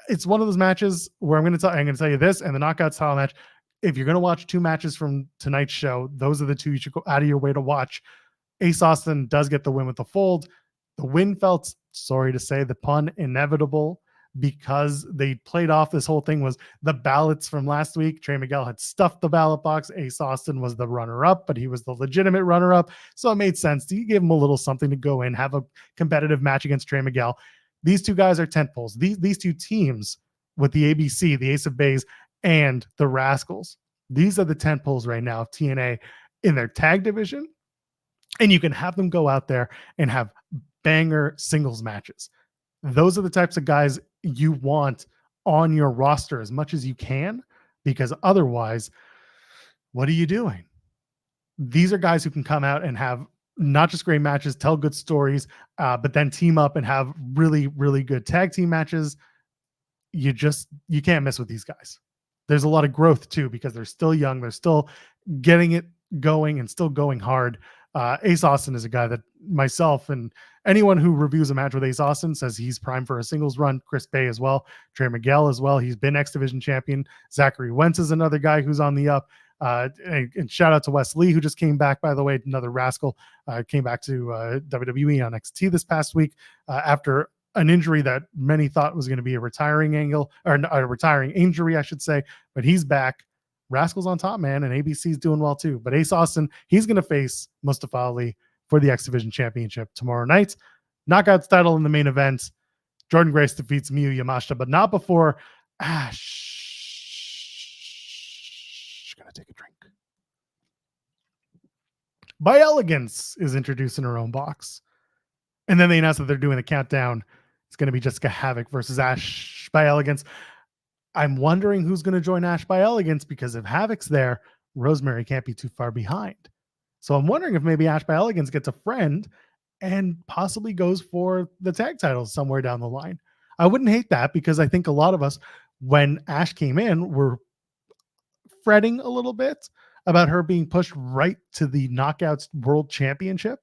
It's one of those matches where I'm going to tell you this, and the knockout style match. If you're going to watch two matches from tonight's show, those are the two you should go out of your way to watch. Ace Austin does get the win with the fold. The win felt, sorry to say, the pun, inevitable, because they played off this whole thing was the ballots from last week. Trey Miguel had stuffed the ballot box. Ace Austin was the runner-up, but he was the legitimate runner-up. So it made sense to give him a little something to go in, have a competitive match against Trey Miguel. These two guys are tentpoles. These two teams with the ABC, the Ace of Base, and the Rascals. These are the tentpoles right now of TNA in their tag division. And you can have them go out there and have banger singles matches. Those are the types of guys you want on your roster as much as you can, because otherwise, what are you doing? These are guys who can come out and have not just great matches, tell good stories, but then team up and have really, really good tag team matches. You can't mess with these guys. There's a lot of growth too, because they're still young. They're still getting it going and still going hard. Ace Austin is a guy that myself and anyone who reviews a match with Ace Austin says he's primed for a singles run. Chris Bay as well. Trey Miguel as well. He's been X Division champion. Zachary Wentz is another guy who's on the up. And shout out to Wes Lee, who just came back, by the way, another Rascal, came back to WWE on NXT this past week after an injury that many thought was going to be a retiring angle, or a retiring injury, I should say, but he's back. Rascals on top, man, and ABC's doing well too. But Ace Austin, he's going to face Mustafa Ali for the X Division Championship tomorrow night. Knockouts title in the main event. Jordynne Grace defeats Miyu Yamashita, but not before Ash. Gonna take a drink. By Elegance is introduced in her own box. And then they announced that they're doing the countdown. It's going to be Jessica Havoc versus Ash by Elegance. I'm wondering who's going to join Ash by Elegance, because if Havoc's there, Rosemary can't be too far behind. So I'm wondering if maybe Ash by Elegance gets a friend and possibly goes for the tag titles somewhere down the line. I wouldn't hate that, because I think a lot of us, when Ash came in, were fretting a little bit about her being pushed right to the Knockouts World Championship.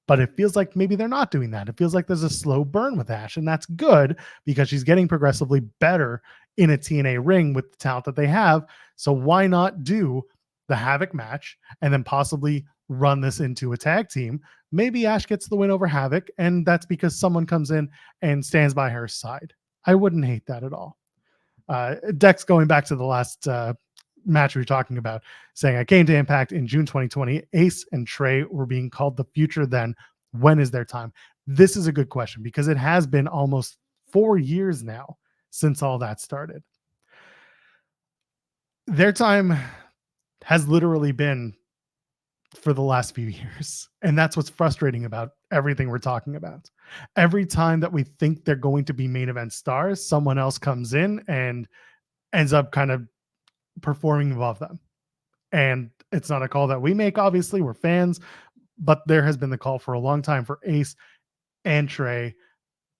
But it feels like maybe they're not doing that. It feels like there's a slow burn with Ash, and that's good, because she's getting progressively better in a TNA ring with the talent that they have. So why not do the Havoc match and then possibly run this into a tag team? Maybe Ash gets the win over Havoc, and that's because someone comes in and stands by her side. I wouldn't hate that at all. Dex, going back to the last match we were talking about, saying, I came to Impact in June 2020. Ace and Trey were being called the future then. When is their time? This is a good question, because it has been almost 4 years now since all that started. Their time has literally been for the last few years. And that's what's frustrating about everything we're talking about. Every time that we think they're going to be main event stars, someone else comes in and ends up kind of performing above them. And it's not a call that we make, obviously, we're fans, but there has been the call for a long time for Ace and Trey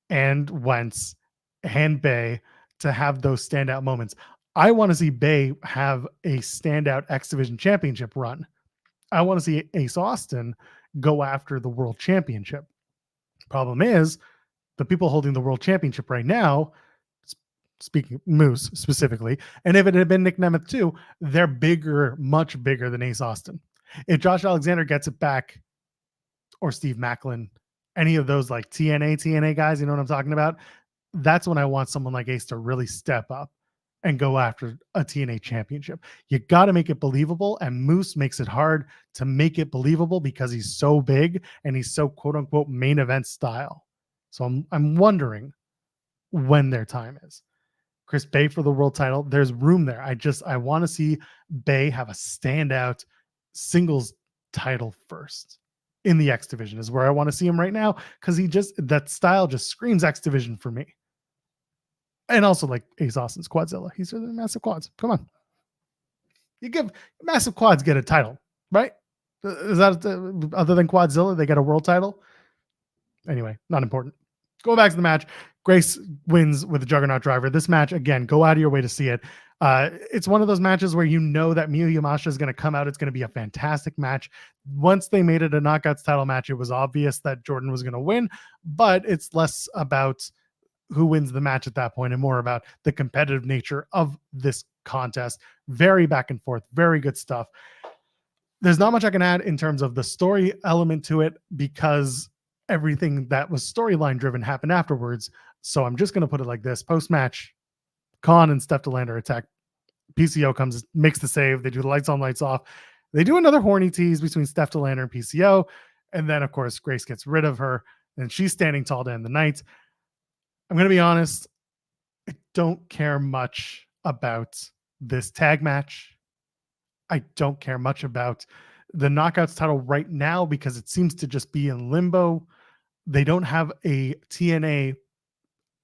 and Wentz and Bay to have those standout moments. I want to see Bay have a standout X Division championship run. I want to see Ace Austin go after the world championship. Problem is, the people holding the world championship right now, speaking Moose specifically, and if it had been Nick Nemeth too, they're bigger, much bigger than Ace Austin. If Josh Alexander gets it back, or Steve Macklin, any of those like TNA guys, you know what I'm talking about? That's when I want someone like Ace to really step up and go after a TNA championship. You got to make it believable, and Moose makes it hard to make it believable because he's so big and he's so quote unquote main event style. So I'm wondering when their time is. Chris Bay for the world title. There's room there. I want to see Bay have a standout singles title first in the X division is where I want to see him right now. Cause that style just screams X division for me. And also like Ace Austin's Quadzilla. He's really massive quads. Come on. You give massive quads get a title, right? Is that other than Quadzilla, they get a world title? Anyway, not important. Going back to the match, Grace wins with the Juggernaut Driver. This match, again, go out of your way to see it. It's one of those matches where you know that Miyu Yamashita is going to come out. It's going to be a fantastic match. Once they made it a Knockouts title match, it was obvious that Jordynne was going to win, but it's less about who wins the match at that point and more about the competitive nature of this contest. Very back and forth, very good stuff. There's not much I can add in terms of the story element to it because everything that was storyline driven happened afterwards. So I'm just going to put it like this. Post-match, Khan and Steph Delander attack. PCO comes, makes the save. They do the lights on, lights off. They do another horny tease between Steph Delander and PCO. And then, of course, Grace gets rid of her and she's standing tall to end the night. I'm going to be honest. I don't care much about this tag match. I don't care much about the Knockouts title right now because it seems to just be in limbo. They don't have a TNA,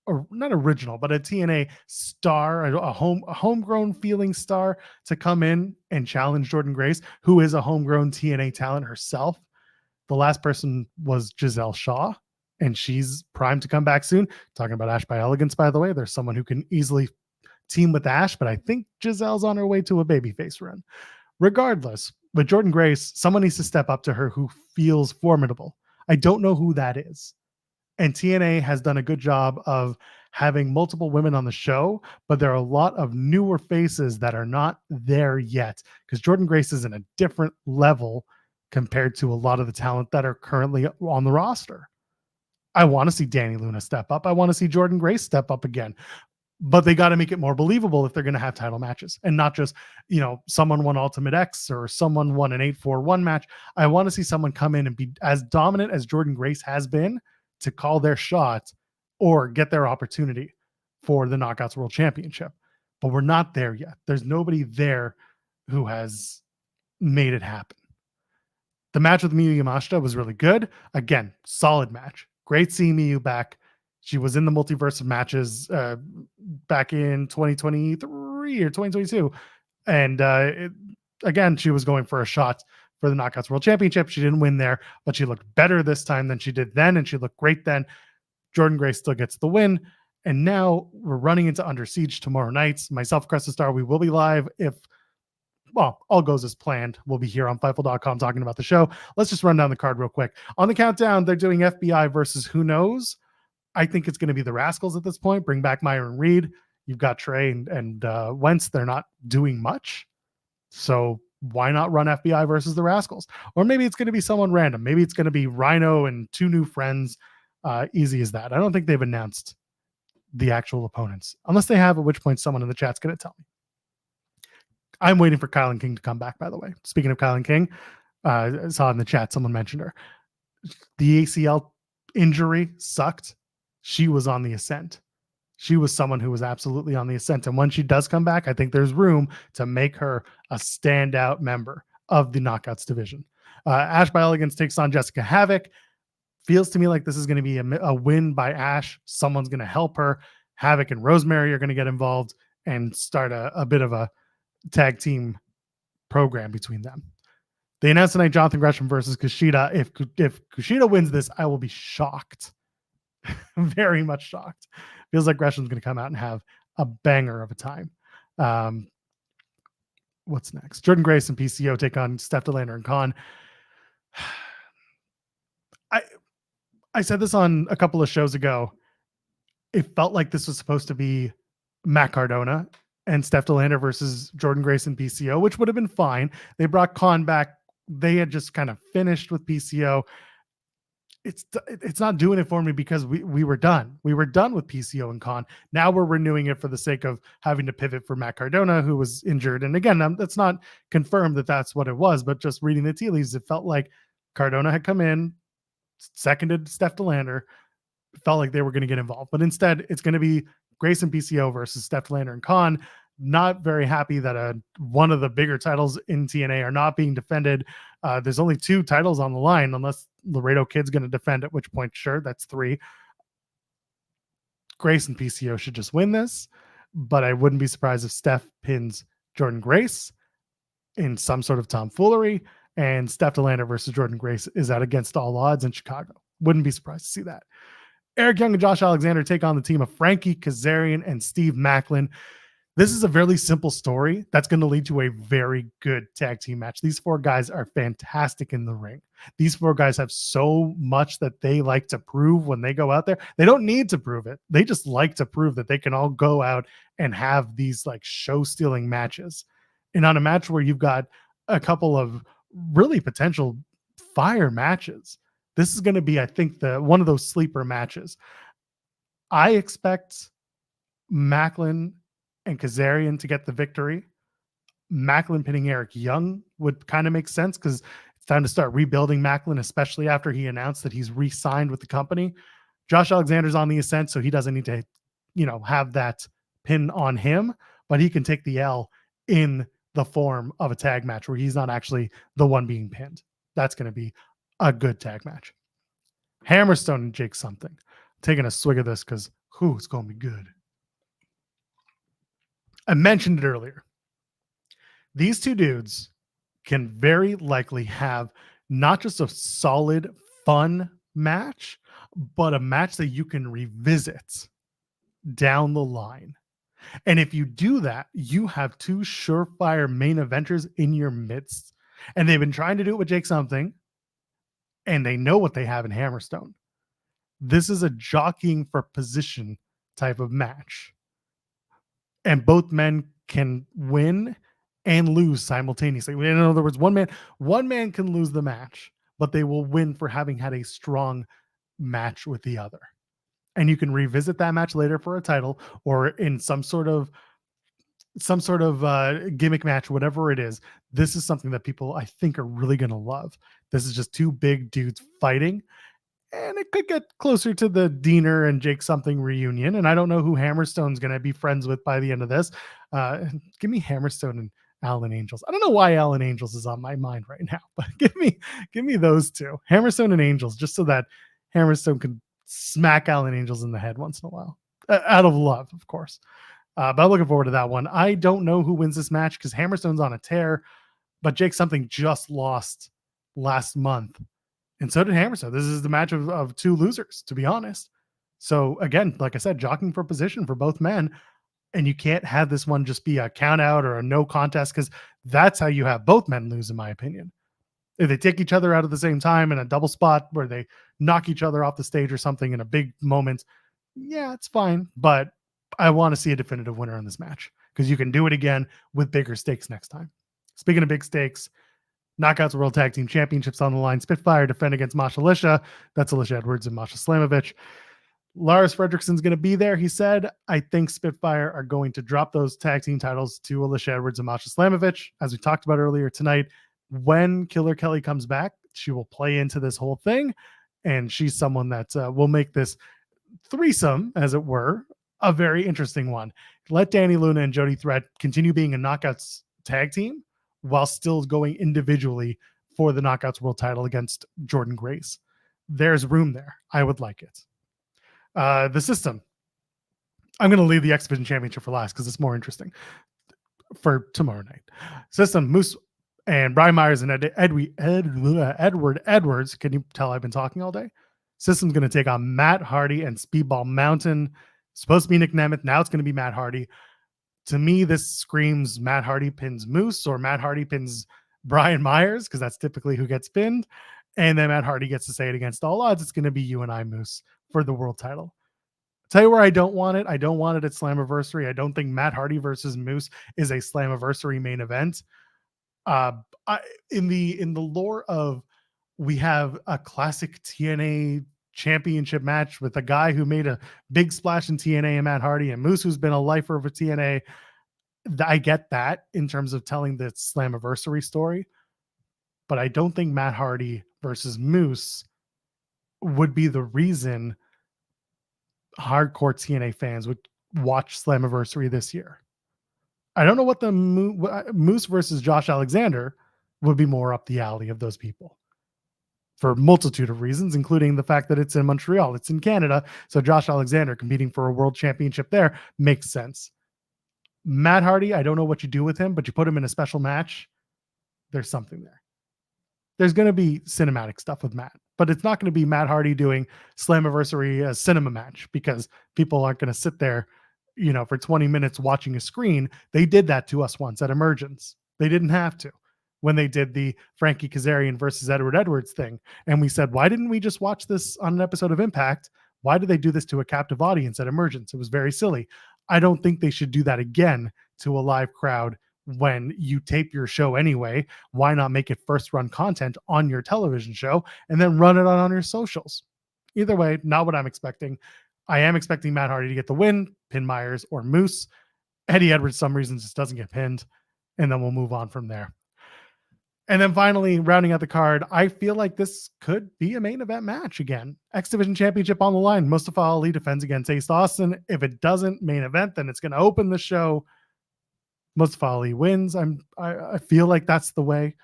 or not original, but a TNA star, a homegrown feeling star to come in and challenge Jordynne Grace, who is a homegrown TNA talent herself. The last person was Giselle Shaw, and she's primed to come back soon. Talking about Ash by Elegance, by the way, there's someone who can easily team with Ash, but I think Giselle's on her way to a babyface run. Regardless, with Jordynne Grace, someone needs to step up to her who feels formidable. I don't know who that is. And TNA has done a good job of having multiple women on the show, but there are a lot of newer faces that are not there yet because Jordynne Grace is in a different level compared to a lot of the talent that are currently on the roster. I want to see Dani Luna step up. I want to see Jordynne Grace step up again. But they got to make it more believable if they're going to have title matches and not just, someone won Ultimate X or someone won an 8-4-1 match. I want to see someone come in and be as dominant as Jordynne Grace has been to call their shot or get their opportunity for the Knockouts World Championship. But we're not there yet. There's nobody there who has made it happen. The match with Miyu Yamashita was really good. Again, solid match. Great seeing Miyu back. She was in the multiverse of matches back in 2023 or 2022. And again, she was going for a shot for the Knockouts World Championship. She didn't win there, but she looked better this time than she did then, and she looked great then. Jordynne Grace still gets the win. And now we're running into Under Siege tomorrow night. Myself, Cresta Star, we will be live if, all goes as planned. We'll be here on Fightful.com talking about the show. Let's just run down the card real quick. On the countdown, they're doing FBI versus Who Knows. I think it's going to be the Rascals at this point. Bring back Myron Reed. You've got Trey and Wentz. They're not doing much. So why not run FBI versus the Rascals? Or maybe it's going to be someone random. Maybe it's going to be Rhino and two new friends. Easy as that. I don't think they've announced the actual opponents. Unless they have, at which point someone in the chat's going to tell me. I'm waiting for Kylan King to come back, by the way. Speaking of Kylan King, I saw in the chat someone mentioned her. The ACL injury sucked. She was on the ascent. She was someone who was absolutely on the ascent. And when she does come back, I think there's room to make her a standout member of the Knockouts division. Ash by Elegance takes on Jessica Havoc. Feels to me like this is going to be a win by Ash. Someone's going to help her. Havoc and Rosemary are going to get involved and start a bit of a tag team program between them. They announced tonight Jonathan Gresham versus Kushida. If Kushida wins this, I will be shocked. Very much shocked. Feels like Gresham's going to come out and have a banger of a time. What's next? Jordynne Grace and PCO take on Steph DeLander and Khan. I said this on a couple of shows ago. It felt like this was supposed to be Matt Cardona and Steph DeLander versus Jordynne Grace and PCO, which would have been fine. They brought Khan back. They had just kind of finished with PCO. It's not doing it for me because we were done. We were done with PCO and Khan. Now we're renewing it for the sake of having to pivot for Matt Cardona, who was injured. And again, that's not confirmed that that's what it was, but just reading the tea leaves, it felt like Cardona had come in, seconded Steph DeLander, felt like they were going to get involved. But instead, it's going to be Grace and PCO versus Steph DeLander and Khan. Not very happy that one of the bigger titles in TNA are not being defended. There's only 2 titles on the line, unless Laredo Kid's going to defend, at which point, sure, that's 3. Grace and PCO should just win this, but I wouldn't be surprised if Steph pins Jordynne Grace in some sort of tomfoolery, and Steph DeLander versus Jordynne Grace is at against all odds in Chicago. Wouldn't be surprised to see that. Eric Young and Josh Alexander take on the team of Frankie Kazarian and Steve Macklin. This is a very simple story that's going to lead to a very good tag team match. These 4 guys are fantastic in the ring. These 4 guys have so much that they like to prove when they go out there. They don't need to prove it. They just like to prove that they can all go out and have these like show-stealing matches. And on a match where you've got a couple of really potential fire matches, this is going to be, I think, one of those sleeper matches. I expect Macklin and Kazarian to get the victory. Macklin pinning Eric Young would kind of make sense because it's time to start rebuilding Macklin, especially after he announced that he's re-signed with the company. Josh Alexander's on the ascent, so he doesn't need to, have that pin on him, but he can take the L in the form of a tag match where he's not actually the one being pinned. That's going to be a good tag match. Hammerstone and Jake something. I'm taking a swig of this because it's going to be good. I mentioned it earlier. These 2 dudes can very likely have not just a solid, fun match, but a match that you can revisit down the line. And if you do that, you have 2 surefire main eventers in your midst. And they've been trying to do it with Jake something, and they know what they have in Hammerstone. This is a jockeying for position type of match. And both men can win and lose simultaneously. In other words, one man can lose the match, but they will win for having had a strong match with the other. And you can revisit that match later for a title or in some sort of gimmick match, whatever it is. This is something that people, I think, are really going to love. This is just 2 big dudes fighting. And it could get closer to the Diener and Jake something reunion. And I don't know who Hammerstone's going to be friends with by the end of this. Give me Hammerstone and Alan Angels. I don't know why Alan Angels is on my mind right now, but give me those 2, Hammerstone and Angels, just so that Hammerstone can smack Alan Angels in the head once in a while, out of love, of course. But I'm looking forward to that one. I don't know who wins this match because Hammerstone's on a tear, but Jake something just lost last month. And so did Hammerstone. This is the match of 2 losers, to be honest. So again, like I said, jockeying for position for both men. And you can't have this one just be a count out or a no contest because that's how you have both men lose, in my opinion. If they take each other out at the same time in a double spot where they knock each other off the stage or something in a big moment, yeah, it's fine. But I want to see a definitive winner in this match because you can do it again with bigger stakes next time. Speaking of big stakes, Knockouts World Tag Team Championships on the line. Spitfire defend against Masha Alisha. That's Alisha Edwards and Masha Slamovich. Lars Fredrickson's going to be there. He said, I think Spitfire are going to drop those tag team titles to Alisha Edwards and Masha Slamovich. As we talked about earlier tonight, when Killer Kelly comes back, she will play into this whole thing. And she's someone that will make this threesome, as it were, a very interesting one. Let Dani Luna and Jody Threat continue being a Knockouts tag team while still going individually for the Knockouts World title against Jordynne Grace. There's room there. I would like it. The system. I'm going to leave the X Division Championship for last because it's more interesting for tomorrow night. System, And Brian Myers and Edward Edwards, can you tell I've been talking all day? System's going to take on Matt Hardy and Speedball Mountain. Supposed to be Nick Nemeth. Now it's going to be Matt Hardy. To me, this screams Matt Hardy pins Moose or Matt Hardy pins Brian Myers, because that's typically who gets pinned. And then Matt Hardy gets to say it against all odds. It's going to be you and I, Moose, for the world title. Tell you where I don't want it. I don't want it at Slammiversary. I don't think Matt Hardy versus Moose is a Slammiversary main event. In the lore of, we have a classic TNA championship match with a guy who made a big splash in TNA and Matt Hardy, and Moose, who's been a lifer of a TNA. I get that in terms of telling the Slammiversary story, but I don't think Matt Hardy versus Moose would be the reason hardcore TNA fans would watch Slammiversary this year. I don't know what the Moose versus Josh Alexander would be more up the alley of those people for a multitude of reasons, including the fact that it's in Montreal, it's in Canada. So Josh Alexander competing for a world championship there makes sense. Matt Hardy, I don't know what you do with him, but you put him in a special match. There's something there. There's going to be cinematic stuff with Matt, but it's not going to be Matt Hardy doing Slammiversary cinema match, because people aren't going to sit there, for 20 minutes watching a screen. They did that to us once at Emergence. They didn't have to when they did the Frankie Kazarian versus Edward Edwards thing. And we said, why didn't we just watch this on an episode of Impact? Why did they do this to a captive audience at Emergence? It was very silly. I don't think they should do that again to a live crowd when you tape your show anyway. Why not make it first run content on your television show and then run it on your socials? Either way, not what I'm expecting. I am expecting Matt Hardy to get the win, pin Myers or Moose. Eddie Edwards, some reasons, just doesn't get pinned, and then we'll move on from there. And then finally, rounding out the card, I feel like this could be a main event match again. X Division Championship on the line. Mustafa Ali defends against Ace Austin. If it doesn't main event, then it's going to open the show. Mustafa Ali wins. I feel like that's the way.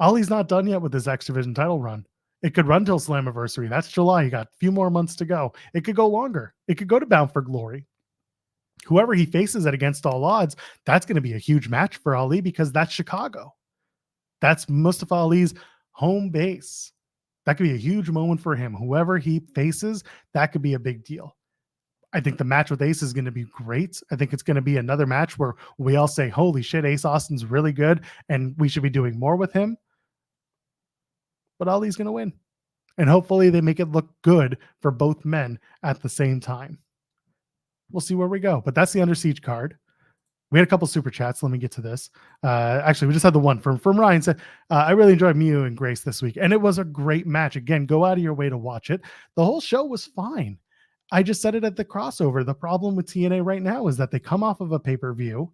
Ali's not done yet with his X Division title run. It could run till Slammiversary. That's July. You got a few more months to go. It could go longer. It could go to Bound for Glory. Whoever he faces at Against All Odds, that's going to be a huge match for Ali, because that's Chicago. That's Mustafa Ali's home base. That could be a huge moment for him. Whoever he faces, that could be a big deal. I think the match with Ace is going to be great. I think it's going to be another match where we all say, holy shit, Ace Austin's really good, and we should be doing more with him. But Ali's going to win. And hopefully they make it look good for both men at the same time. We'll see where we go. But that's the Under Siege card. We had a couple super chats. Let me get to this. Actually, we just had the one from Ryan said, I really enjoyed Miyu and Grace this week. And it was a great match. Again, go out of your way to watch it. The whole show was fine. I just said it at the crossover. The problem with TNA right now is that they come off of a pay-per-view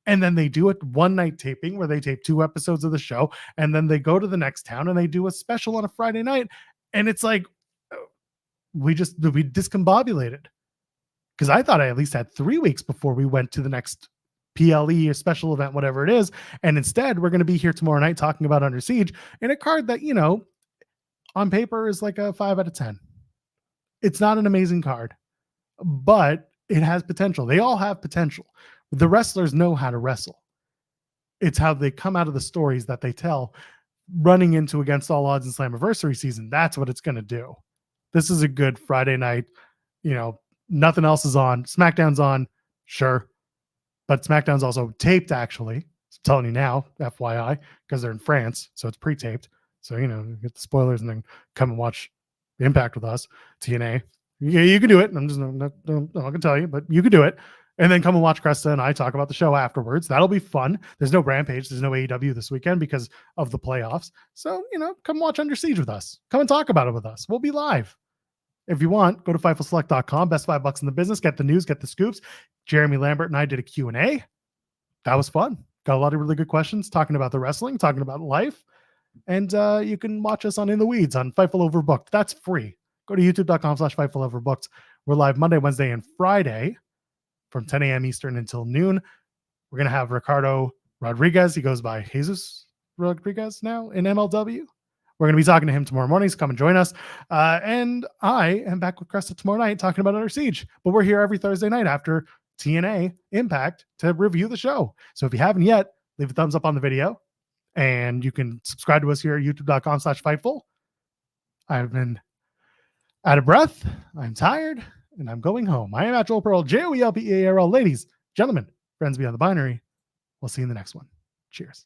and then they do a one-night taping where they tape 2 episodes of the show, and then they go to the next town and they do a special on a Friday night. And it's like, we discombobulated. Because I thought I at least had 3 weeks before we went to the next PLE or special event, whatever it is. And instead, we're going to be here tomorrow night talking about Under Siege in a card that, on paper is like a 5 out of 10. It's not an amazing card, but it has potential. They all have potential. The wrestlers know how to wrestle. It's how they come out of the stories that they tell running into Against All Odds and Slammiversary season. That's what it's going to do. This is a good Friday night. Nothing else is on. SmackDown's on, sure. But SmackDown's also taped, actually. I'm telling you now, FYI, because they're in France, so it's pre-taped. So, get the spoilers and then come and watch Impact with us, TNA. Yeah, you can do it. I'm not going to tell you, but you can do it. And then come and watch Cresta and I talk about the show afterwards. That'll be fun. There's no Rampage. There's no AEW this weekend because of the playoffs. So, come watch Under Siege with us. Come and talk about it with us. We'll be live. If you want, go to FightfulSelect.com. Best $5 in the business. Get the news, get the scoops. Jeremy Lambert and I did a Q&A. That was fun. Got a lot of really good questions talking about the wrestling, talking about life. And you can watch us on In the Weeds on Fightful Overbooked. That's free. Go to youtube.com/Fightful Overbooked. We're live Monday, Wednesday, and Friday from 10 a.m. Eastern until noon. We're going to have Ricardo Rodriguez. He goes by Jesus Rodriguez now in MLW. We're going to be talking to him tomorrow morning, so come and join us. And I am back with Cresta tomorrow night talking about Under Siege. But we're here every Thursday night after TNA Impact to review the show. So if you haven't yet, leave a thumbs up on the video. And you can subscribe to us here at youtube.com/Fightful. I've been out of breath. I'm tired. And I'm going home. I am at Joel Pearl, JOELPEARL. Ladies, gentlemen, friends beyond the binary. We'll see you in the next one. Cheers.